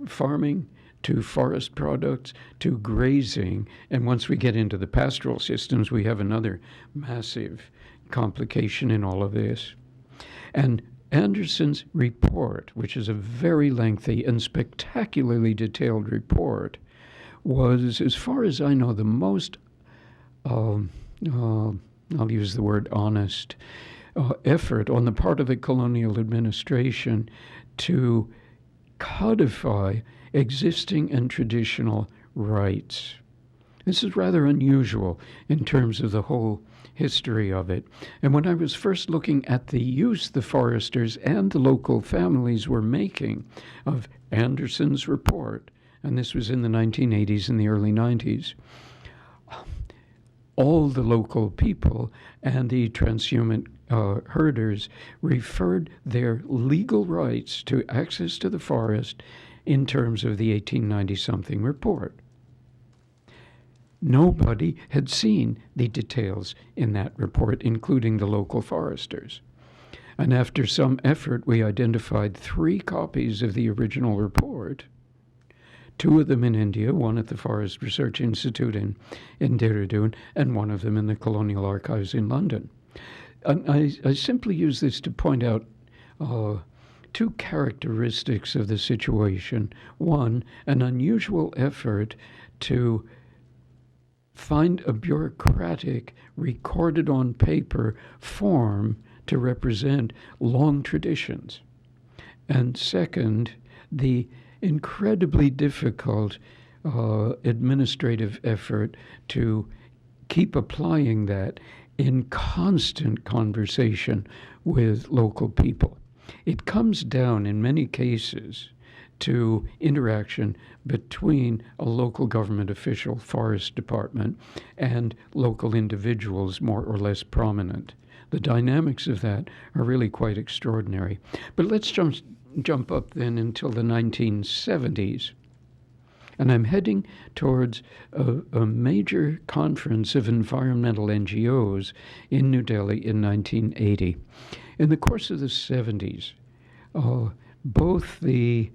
farming, to forest products, to grazing. And once we get into the pastoral systems, we have another massive complication in all of this. And Anderson's report, which is a very lengthy and spectacularly detailed report, was, as far as I know, the most, I'll use the word honest, effort on the part of the colonial administration to codify existing and traditional rights. This is rather unusual in terms of the whole history of it. And when I was first looking at the use the foresters and the local families were making of Anderson's report, and this was in the 1980s and the early 90s, all the local people and the transhumant herders referred their legal rights to access to the forest in terms of the 1890-something report. Nobody had seen the details in that report, including the local foresters. And after some effort, we identified 3 copies of the original report, 2 of them in India, one at the Forest Research Institute in Dehradun, and one of them in the Colonial Archives in London. And I simply use this to point out 2 characteristics of the situation. One, an unusual effort to find a bureaucratic, recorded on paper form to represent long traditions. And second, the incredibly difficult administrative effort to keep applying that in constant conversation with local people. It comes down in many cases to interaction between a local government official, forest department, and local individuals more or less prominent. The dynamics of that are really quite extraordinary. But let's jump up then until the 1970s. And I'm heading towards a major conference of environmental NGOs in New Delhi in 1980. In the course of the 70s, both the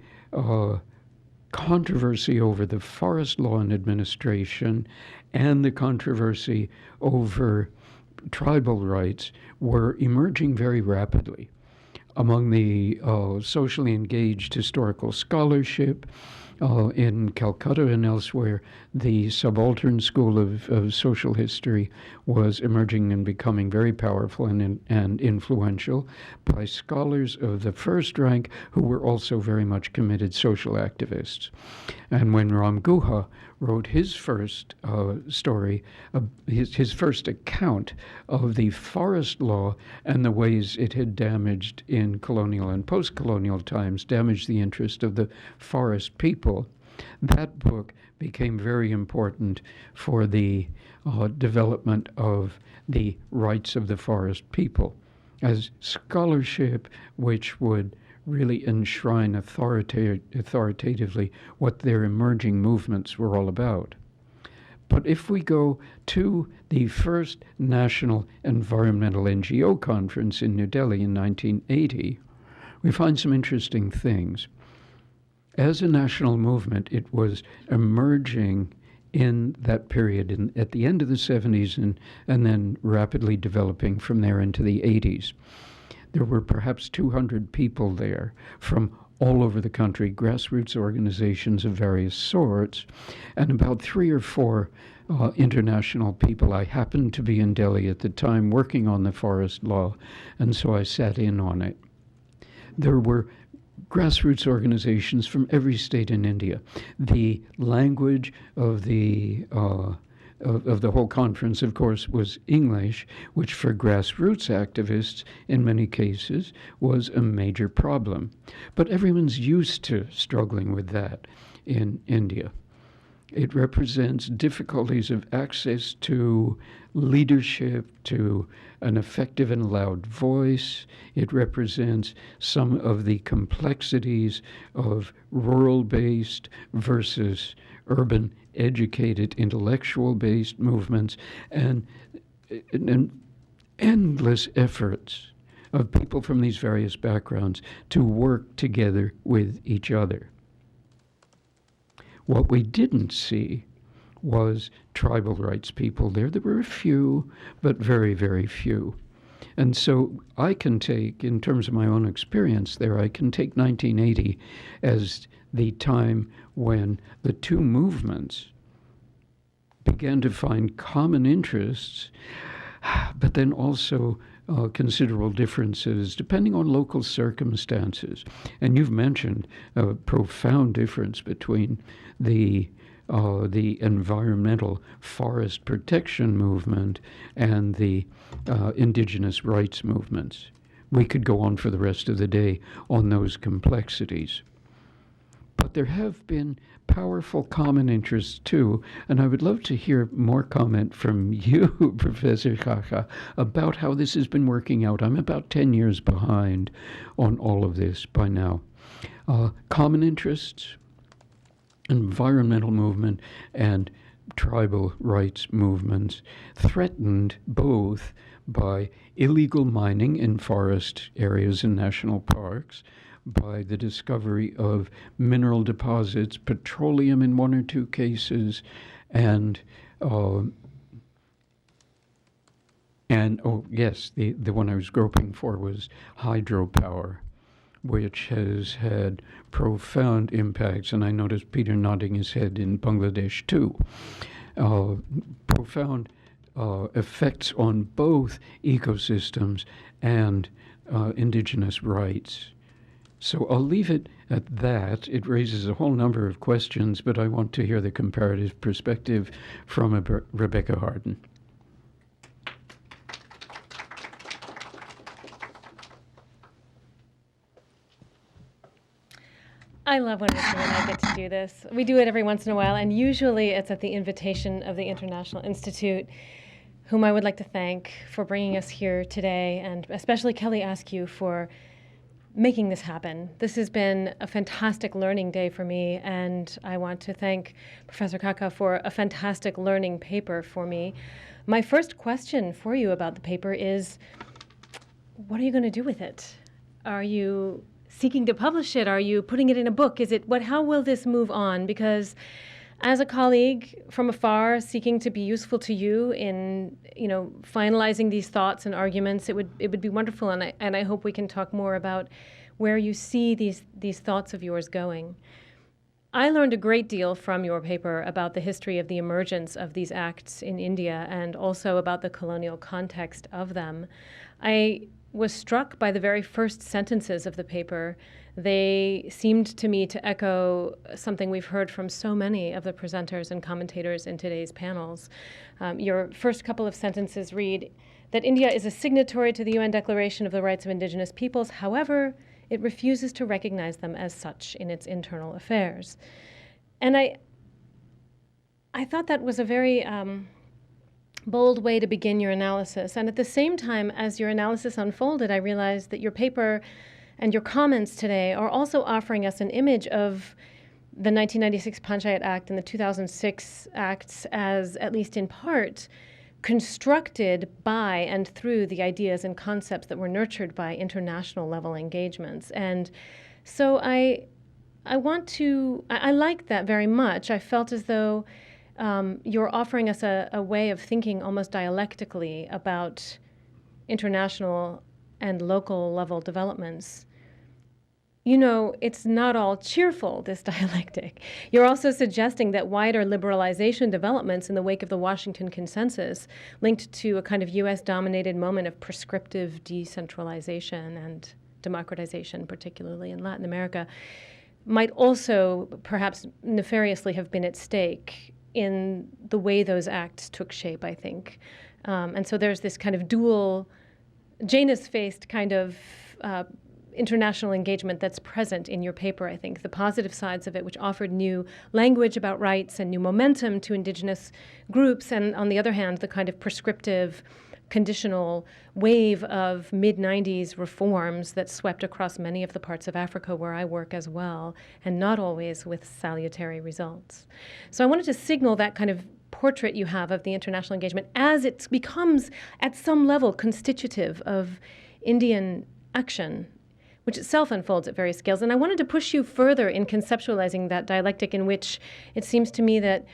controversy over the forest law and administration and the controversy over tribal rights were emerging very rapidly among the socially engaged historical scholarship, in Calcutta and elsewhere, the Subaltern school of social history was emerging and becoming very powerful and influential by scholars of the first rank who were also very much committed social activists. And when Ram Guha wrote his first story, his first account of the forest law and the ways it had damaged in colonial and post-colonial times, damaged the interest of the forest people, that book became very important for the development of the rights of the forest people as scholarship which would really enshrine authoritatively what their emerging movements were all about. But if we go to the first National Environmental NGO Conference in New Delhi in 1980, we find some interesting things. As a national movement, it was emerging in that period at the end of the 70s and then rapidly developing from there into the 80s. There were perhaps 200 people there from all over the country, grassroots organizations of various sorts, and about 3 or 4 international people. I happened to be in Delhi at the time working on the forest law, and so I sat in on it. There were grassroots organizations from every state in India. The language of the whole conference, of course, was English, which for grassroots activists, in many cases, was a major problem. But everyone's used to struggling with that in India. It represents difficulties of access to leadership, to an effective and loud voice. It represents some of the complexities of rural-based versus urban, educated, intellectual-based movements, and endless efforts of people from these various backgrounds to work together with each other. What we didn't see was tribal rights people there. There were a few, but very, very few. And so I can take, in terms of my own experience there, I can take 1980 as the time when the two movements began to find common interests, but then also considerable differences depending on local circumstances. And you've mentioned a profound difference between the environmental forest protection movement and the indigenous rights movements. We could go on for the rest of the day on those complexities. But there have been powerful common interests too, and I would love to hear more comment from you, Professor Kaka, about how this has been working out. I'm about 10 years behind on all of this by now. Common interests, environmental movement, and tribal rights movements threatened both by illegal mining in forest areas and national parks, by the discovery of mineral deposits, petroleum in 1 or 2 cases, and oh yes, the one I was groping for was hydropower, which has had profound impacts, and I noticed Peter nodding his head in Bangladesh too. Profound effects on both ecosystems and indigenous rights. So I'll leave it at that. It raises a whole number of questions, but I want to hear the comparative perspective from Rebecca Harden. I love when I get to do this. We do it every once in a while, and usually it's at the invitation of the International Institute, whom I would like to thank for bringing us here today, and especially Kelly Askew for making this happen. This has been a fantastic learning day for me, and I want to thank Professor Kaka for a fantastic learning paper for me. My first question for you about the paper is, what are you going to do with it? Are you seeking to publish it? Are you putting it in a book? How will this move on? Because as a colleague from afar seeking to be useful to you in, finalizing these thoughts and arguments, it would be wonderful, and I hope we can talk more about where you see these thoughts of yours going. I learned a great deal from your paper about the history of the emergence of these acts in India and also about the colonial context of them. I was struck by the very first sentences of the paper. They seemed to me to echo something we've heard from so many of the presenters and commentators in today's panels. Your first couple of sentences read that India is a signatory to the UN Declaration of the Rights of Indigenous Peoples. However, it refuses to recognize them as such in its internal affairs. And I thought that was a very bold way to begin your analysis. And at the same time, as your analysis unfolded, I realized that your paper and your comments today are also offering us an image of the 1996 Panchayat Act and the 2006 Acts as, at least in part, constructed by and through the ideas and concepts that were nurtured by international level engagements. And so I like that very much. I felt as though you're offering us a way of thinking almost dialectically about international and local level developments. You know, it's not all cheerful, this dialectic. You're also suggesting that wider liberalization developments in the wake of the Washington Consensus, linked to a kind of US-dominated moment of prescriptive decentralization and democratization, particularly in Latin America, might also perhaps nefariously have been at stake in the way those acts took shape, I think. And so there's this kind of dual, Janus-faced kind of international engagement that's present in your paper, I think. The positive sides of it, which offered new language about rights and new momentum to indigenous groups, and on the other hand, the kind of prescriptive, conditional wave of mid-90s reforms that swept across many of the parts of Africa where I work as well, and not always with salutary results. So I wanted to signal that kind of portrait you have of the international engagement as it becomes, at some level, constitutive of Indian action, which itself unfolds at various scales. And I wanted to push you further in conceptualizing that dialectic, in which it seems to me that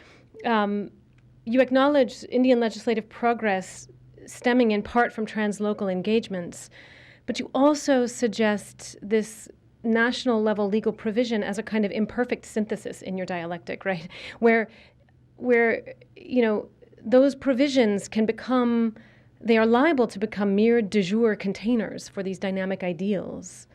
you acknowledge Indian legislative progress stemming in part from translocal engagements, but you also suggest this national level legal provision as a kind of imperfect synthesis in your dialectic, right? Where you know, those provisions can become, they are liable to become mere de jure containers for these dynamic ideals.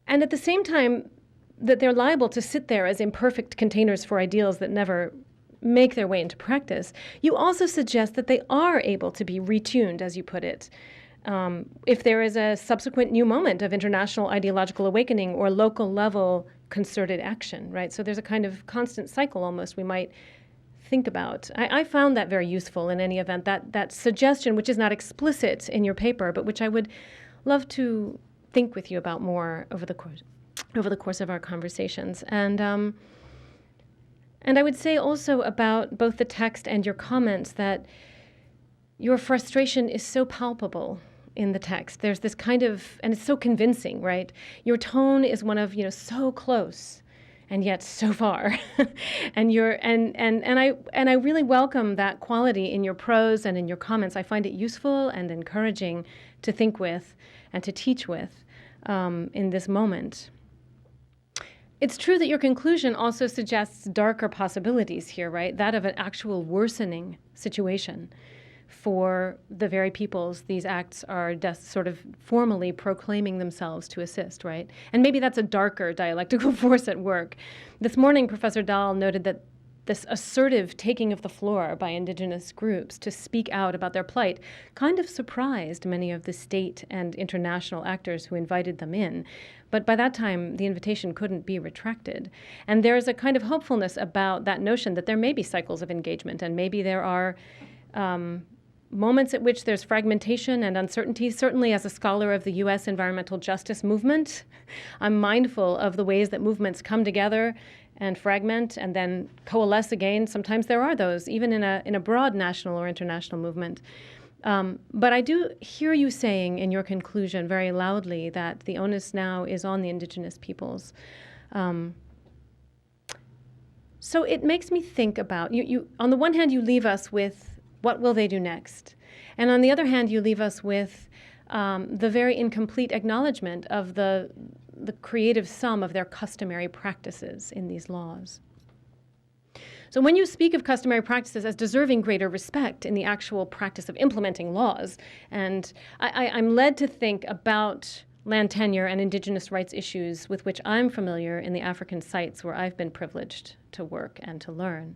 And at the same time that they're liable to sit there as imperfect containers for ideals that never make their way into practice, you also suggest that they are able to be retuned, as you put it, if there is a subsequent new moment of international ideological awakening or local level concerted action, right? So there's a kind of constant cycle almost we might think about. I found that very useful in any event, that suggestion, which is not explicit in your paper, but which I would love to think with you about more over the course of our conversations. And I would say also about both the text and your comments that your frustration is so palpable in the text. There's this kind of, and it's so convincing, right? Your tone is one of, so close and yet so far. and I really welcome that quality in your prose and in your comments. I find it useful and encouraging to think with and to teach with in this moment. It's true that your conclusion also suggests darker possibilities here, right? That of an actual worsening situation for the very peoples these acts are sort of formally proclaiming themselves to assist, right? And maybe that's a darker dialectical force at work. This morning, Professor Dahl noted that this assertive taking of the floor by indigenous groups to speak out about their plight kind of surprised many of the state and international actors who invited them in. But by that time, the invitation couldn't be retracted. And there's a kind of hopefulness about that notion that there may be cycles of engagement, and maybe there are moments at which there's fragmentation and uncertainty. Certainly, as a scholar of the U.S. environmental justice movement, I'm mindful of the ways that movements come together and fragment and then coalesce again. Sometimes there are those, even in a broad national or international movement. But I do hear you saying in your conclusion very loudly that the onus now is on the indigenous peoples. So it makes me think about, you on the one hand, you leave us with what will they do next? And on the other hand, you leave us with the very incomplete acknowledgement of the the creative sum of their customary practices in these laws. So when you speak of customary practices as deserving greater respect in the actual practice of implementing laws, and I'm led to think about land tenure and indigenous rights issues with which I'm familiar in the African sites where I've been privileged to work and to learn.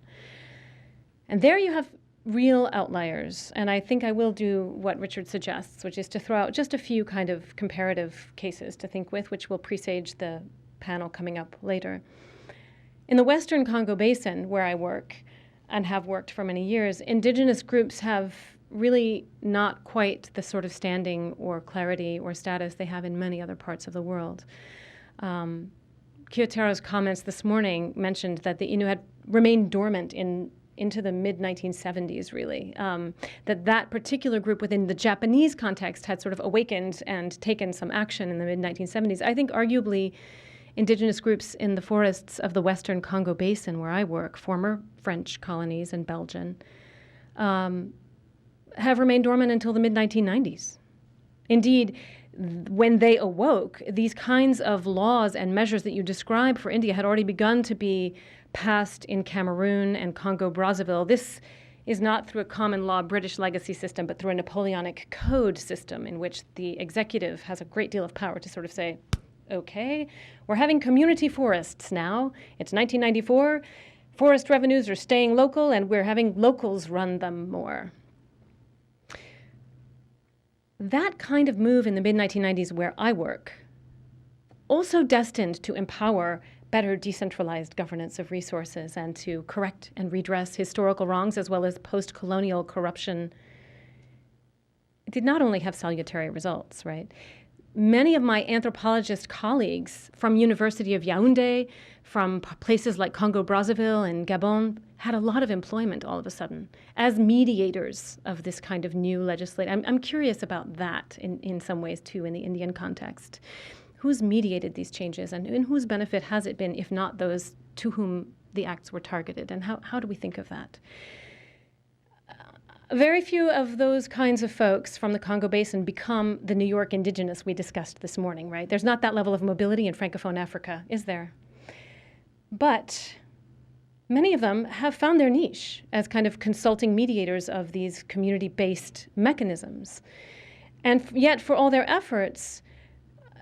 And there you have real outliers, and I think I will do what Richard suggests, which is to throw out just a few kind of comparative cases to think with, which will presage the panel coming up later. In the Western Congo Basin, where I work and have worked for many years, indigenous groups have really not quite the sort of standing or clarity or status they have in many other parts of the world. Kiyoteru's comments this morning mentioned that the Innu had remained dormant into the mid-1970s, really. That particular group within the Japanese context had sort of awakened and taken some action in the mid-1970s. I think arguably indigenous groups in the forests of the Western Congo Basin, where I work, former French colonies and Belgian, have remained dormant until the mid-1990s. Indeed, when they awoke, these kinds of laws and measures that you describe for India had already begun to be passed in Cameroon and Congo-Brazzaville. This is not through a common law British legacy system, but through a Napoleonic code system in which the executive has a great deal of power to sort of say, okay, we're having community forests now. It's 1994. Forest revenues are staying local, and we're having locals run them more. That kind of move in the mid-1990s where I work, also destined to empower better decentralized governance of resources and to correct and redress historical wrongs as well as post-colonial corruption, it did not only have salutary results, right? Many of my anthropologist colleagues from University of Yaoundé, from places like Congo-Brazzaville and Gabon, had a lot of employment all of a sudden as mediators of this kind of new legislation. I'm curious about that in some ways too in the Indian context. Who's mediated these changes and in whose benefit has it been, if not those to whom the acts were targeted? And how do we think of that? Very few of those kinds of folks from the Congo Basin become the New York Indigenous we discussed this morning, right? There's not that level of mobility in Francophone Africa, is there? But many of them have found their niche as kind of consulting mediators of these community-based mechanisms. And yet, for all their efforts,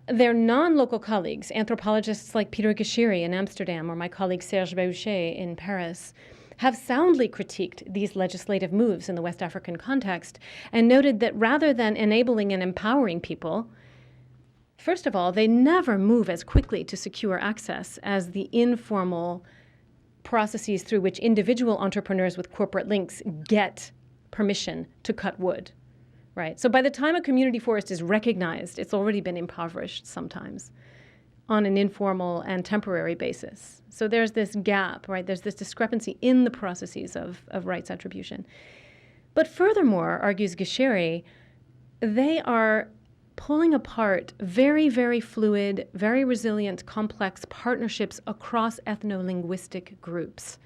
their non-local colleagues, anthropologists like Peter Gashiri in Amsterdam or my colleague Serge Bauchet in Paris, have soundly critiqued these legislative moves in the West African context and noted that rather than enabling and empowering people, first of all, they never move as quickly to secure access as the informal processes through which individual entrepreneurs with corporate links get permission to cut wood, right? So by the time a community forest is recognized, it's already been impoverished sometimes on an informal and temporary basis. So there's this gap, right? There's this discrepancy in the processes of rights attribution. But furthermore, argues Gashiri, they are pulling apart very, very fluid, very resilient, complex partnerships across ethno-linguistic groups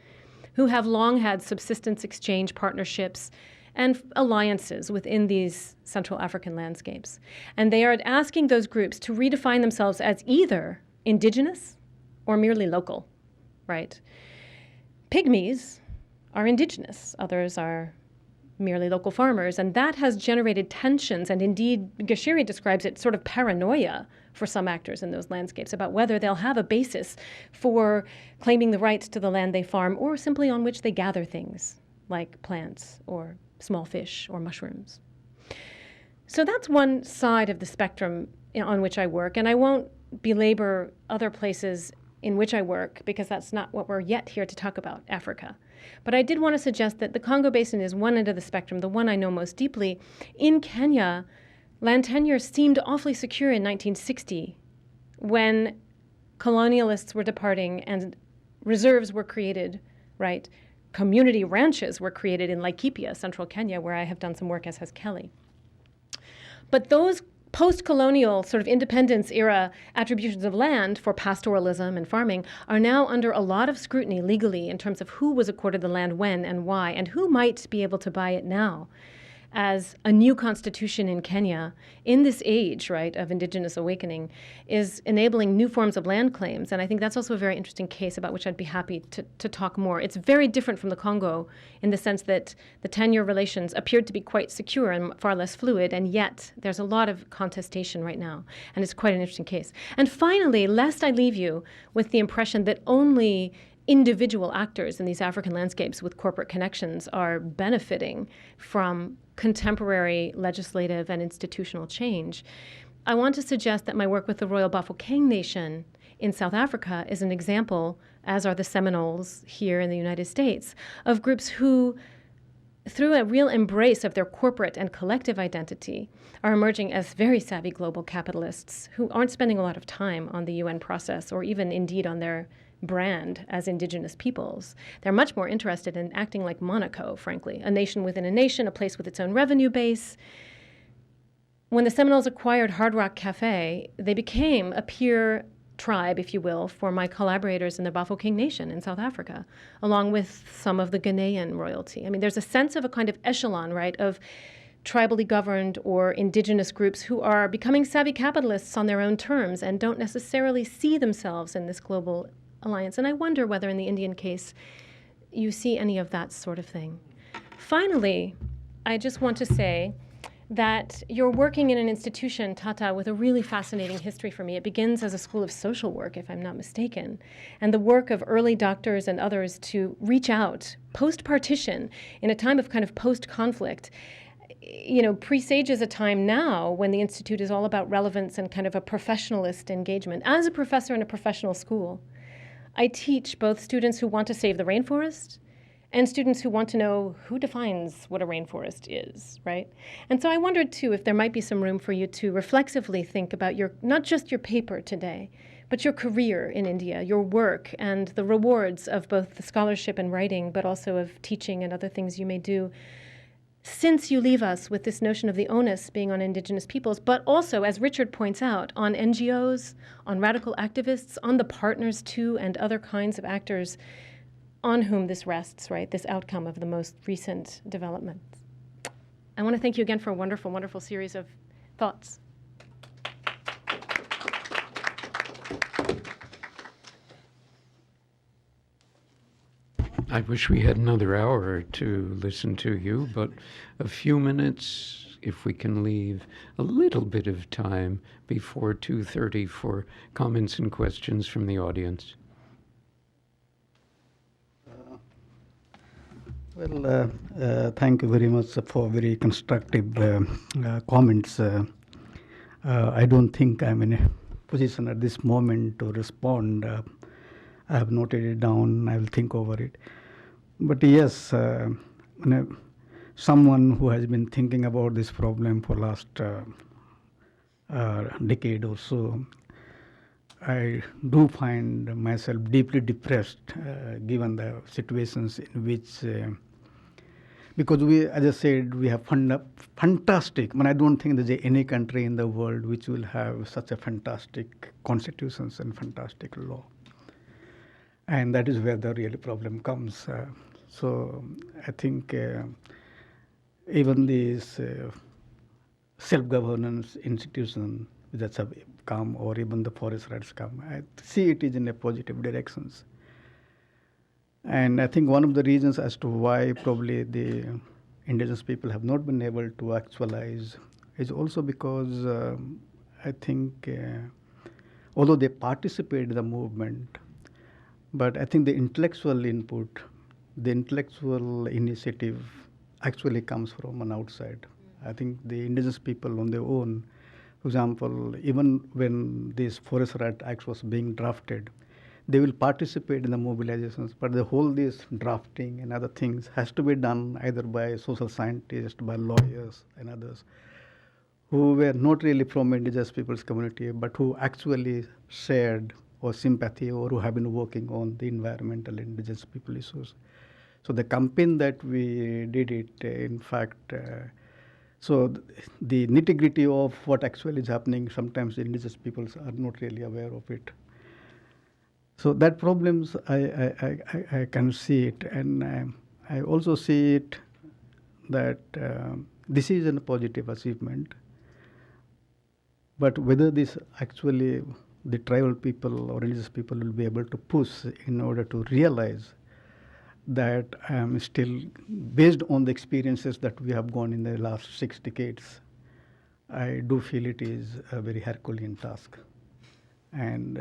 who have long had subsistence exchange partnerships and alliances within these Central African landscapes. And they are asking those groups to redefine themselves as either indigenous or merely local, right? Pygmies are indigenous, others are merely local farmers, and that has generated tensions, and indeed Gashiri describes it sort of paranoia for some actors in those landscapes about whether they'll have a basis for claiming the rights to the land they farm or simply on which they gather things like plants or small fish or mushrooms. So that's one side of the spectrum on which I work, and I won't belabor other places in which I work because that's not what we're yet here to talk about, Africa. But I did want to suggest that the Congo Basin is one end of the spectrum, the one I know most deeply. In Kenya, land tenure seemed awfully secure in 1960 when colonialists were departing and reserves were created, right? Community ranches were created in Laikipia, central Kenya, where I have done some work, as has Kelly. But those post-colonial sort of independence era attributions of land for pastoralism and farming are now under a lot of scrutiny legally in terms of who was accorded the land when and why, and who might be able to buy it now. as a new constitution in Kenya in this age, right, of indigenous awakening is enabling new forms of land claims. And I think that's also a very interesting case about which I'd be happy to talk more. It's very different from the Congo in the sense that the 10-year relations appeared to be quite secure and far less fluid, and yet there's a lot of contestation right now. And it's quite an interesting case. And finally, lest I leave you with the impression that only individual actors in these African landscapes with corporate connections are benefiting from contemporary legislative and institutional change, I want to suggest that my work with the Royal Bafokeng Nation in South Africa is an example, as are the Seminoles here in the United States, of groups who, through a real embrace of their corporate and collective identity, are emerging as very savvy global capitalists who aren't spending a lot of time on the UN process or even indeed on their brand as indigenous peoples. They're much more interested in acting like Monaco, frankly, a nation within a nation, a place with its own revenue base. When the Seminoles acquired Hard Rock Cafe, they became a peer tribe, if you will, for my collaborators in the Bafokeng Nation in South Africa, along with some of the Ghanaian royalty. I mean, there's a sense of a kind of echelon, right, of tribally governed or indigenous groups who are becoming savvy capitalists on their own terms and don't necessarily see themselves in this global alliance. And I wonder whether in the Indian case you see any of that sort of thing. Finally, I just want to say that you're working in an institution, Tata, with a really fascinating history for me. It begins as a school of social work, if I'm not mistaken. And the work of early doctors and others to reach out post-partition in a time of kind of post-conflict, presages a time now when the Institute is all about relevance and kind of a professionalist engagement. As a professor in a professional school, I teach both students who want to save the rainforest and students who want to know who defines what a rainforest is, right? And so I wondered, too, if there might be some room for you to reflexively think about not just your paper today, but your career in India, your work, and the rewards of both the scholarship and writing, but also of teaching and other things you may do, since you leave us with this notion of the onus being on indigenous peoples, but also, as Richard points out, on NGOs, on radical activists, on the partners too, and other kinds of actors on whom this rests, right, this outcome of the most recent developments. I want to thank you again for a wonderful, wonderful series of thoughts. I wish we had another hour to listen to you, but a few minutes, if we can leave a little bit of time before 2:30 for comments and questions from the audience. Thank you very much for very constructive comments. I don't think I'm in a position at this moment to respond. I have noted it down. I will think over it. But yes, someone who has been thinking about this problem for last decade or so, I do find myself deeply depressed given the situations in which, because as I said, we have fantastic, I don't think there's any country in the world which will have such a fantastic constitutions and fantastic law. And that is where the real problem comes. So I think even these self-governance institutions that have come, or even the forest rights come, I see it is in a positive directions. And I think one of the reasons as to why probably the indigenous people have not been able to actualize is also because I think although they participate in the movement, but I think the intellectual input, the intellectual initiative actually comes from an outside. I think the indigenous people on their own, for example, even when this Forest Rights Act was being drafted, they will participate in the mobilizations, but the whole this drafting and other things has to be done either by social scientists, by lawyers and others who were not really from indigenous people's community, but who actually shared or sympathy or who have been working on the environmental indigenous people issues. So the campaign that we did it, in fact, so the nitty-gritty of what actually is happening, sometimes the indigenous peoples are not really aware of it. So that problems, I can see it. And I also see it that This is a positive achievement. But whether this actually the tribal people or religious people will be able to push in order to realize that still, based on the experiences that we have gone in the last 6 decades, I do feel it is a very Herculean task. And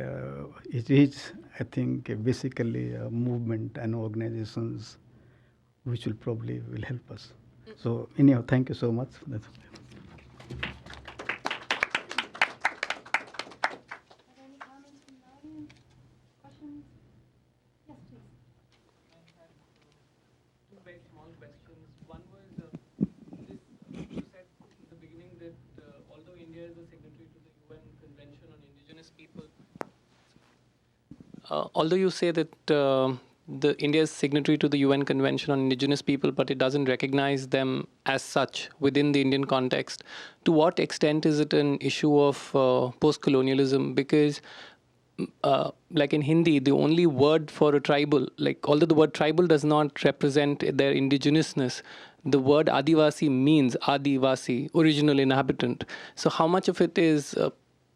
it is, I think, basically a movement and organizations which will probably will help us. So anyhow, thank you so much. That's although you say that the India is signatory to the UN Convention on Indigenous People, but it doesn't recognize them as such within the Indian context, to what extent is it an issue of post-colonialism? Because like in Hindi, the only word for a tribal, like although the word tribal does not represent their indigenousness, the word Adivasi means Adivasi, original inhabitant. So how much of it is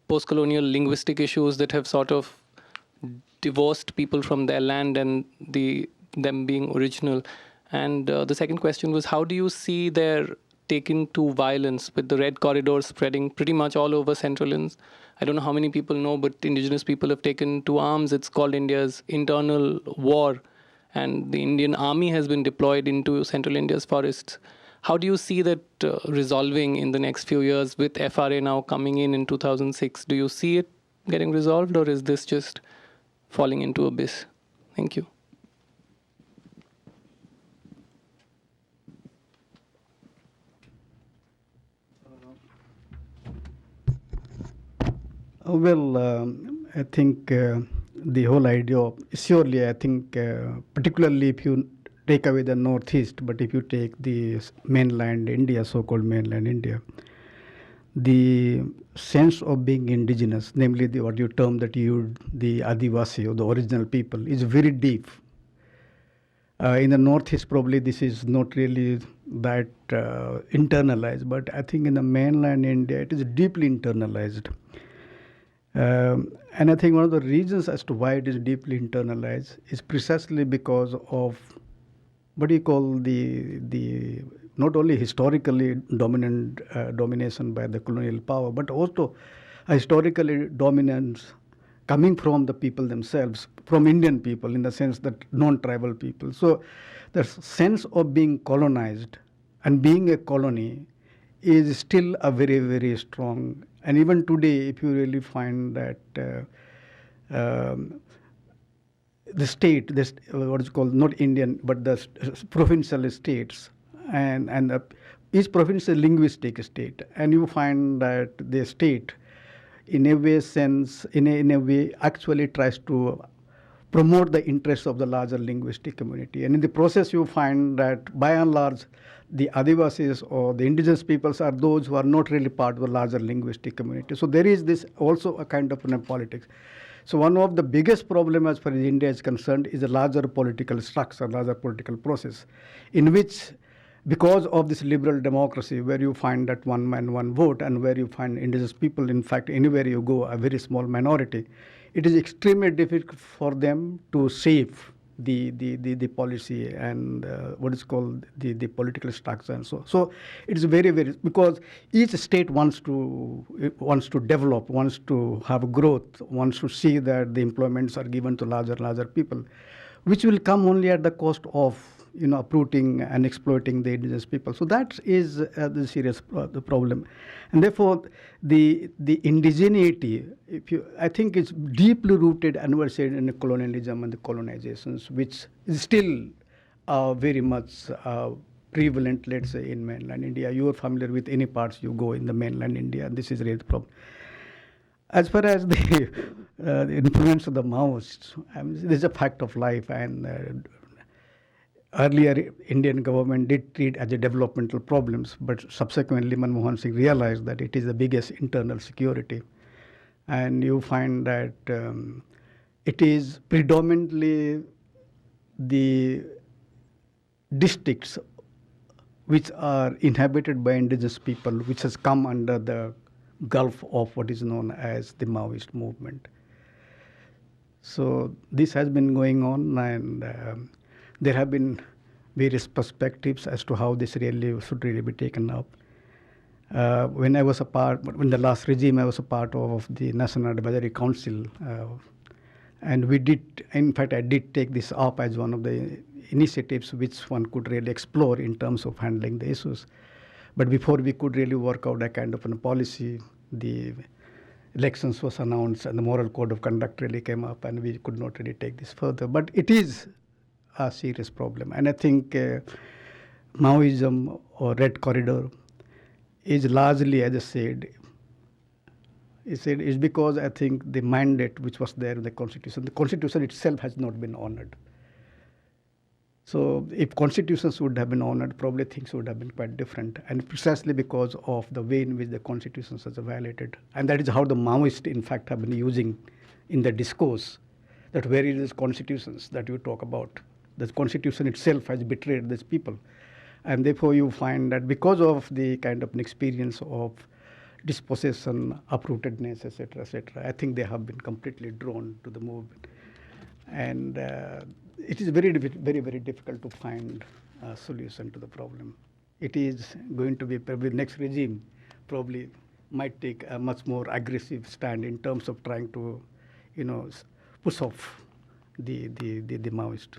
post-colonial linguistic issues that have sort of divorced people from their land and them being original? And the second question was, how do you see their taking to violence with the Red Corridor spreading pretty much all over Central India? I don't know how many people know, but indigenous people have taken to arms. It's called India's internal war, and the Indian army has been deployed into Central India's forests. How do you see that resolving in the next few years with FRA now coming in 2006? Do you see it getting resolved, or is this just falling into abyss? Thank you. Well, I think the whole idea of, surely I think particularly if you take away the Northeast, but if you take the mainland India, so-called mainland India, the sense of being indigenous, namely what you term that the Adivasi or the original people, is very deep. In the Northeast, probably this is not really that internalized, but I think in the mainland India, it is deeply internalized. And I think one of the reasons as to why it is deeply internalized is precisely because of what you call the not only historically domination by the colonial power, but also a historically dominance coming from the people themselves, from Indian people, in the sense that non-tribal people. So the sense of being colonized and being a colony is still a very, very strong. And even today, if you really find that the state, what is called not Indian, but the provincial states, and each province is a linguistic state, and you find that the state, in a way, actually tries to promote the interests of the larger linguistic community. And in the process, you find that by and large, the Adivasis or the indigenous peoples are those who are not really part of the larger linguistic community. So there is this also a kind of politics. So one of the biggest problems as far as India is concerned is a larger political structure, larger political process, in which, because of this liberal democracy, where you find that one man, one vote, and where you find indigenous people, in fact, anywhere you go, a very small minority, it is extremely difficult for them to shape the policy and what is called the political structure and so. So it is very, very, because each state wants to develop, wants to have growth, wants to see that the employments are given to larger people, which will come only at the cost of uprooting and exploiting the indigenous people. So that is the serious the problem, and therefore the indigeneity, I think, is deeply rooted, and we're saying, in the colonialism and the colonizations, which is still very much prevalent, let's say, in mainland India. You are familiar with any parts you go in the mainland India, and this is really the problem. As far as the influence of the Maoists, this is a fact of life, and earlier Indian government did treat as a developmental problems, but subsequently Manmohan Singh realized that it is the biggest internal security. And you find that it is predominantly the districts which are inhabited by indigenous people, which has come under the gulf of what is known as the Maoist movement. So this has been going on, and there have been various perspectives as to how this really should really be taken up. When the last regime, I was a part of the National Advisory Council, and we did, in fact, I did take this up as one of the initiatives which one could really explore in terms of handling the issues. But before we could really work out a kind of a policy, the elections was announced and the moral code of conduct really came up, and we could not really take this further. But it is a serious problem. And I think Maoism or Red Corridor is largely, as I said, is because I think the mandate which was there in the Constitution itself has not been honored. So if constitutions would have been honored, probably things would have been quite different. And precisely because of the way in which the constitutions are violated. And that is how the Maoists, in fact, have been using in the discourse that where is these constitutions that you talk about? The constitution itself has betrayed these people. And therefore you find that because of the kind of an experience of dispossession, uprootedness, etc., I think they have been completely drawn to the movement. And it is very, very difficult to find a solution to the problem. It is going to be probably next regime probably might take a much more aggressive stand in terms of trying to, push off the Maoist.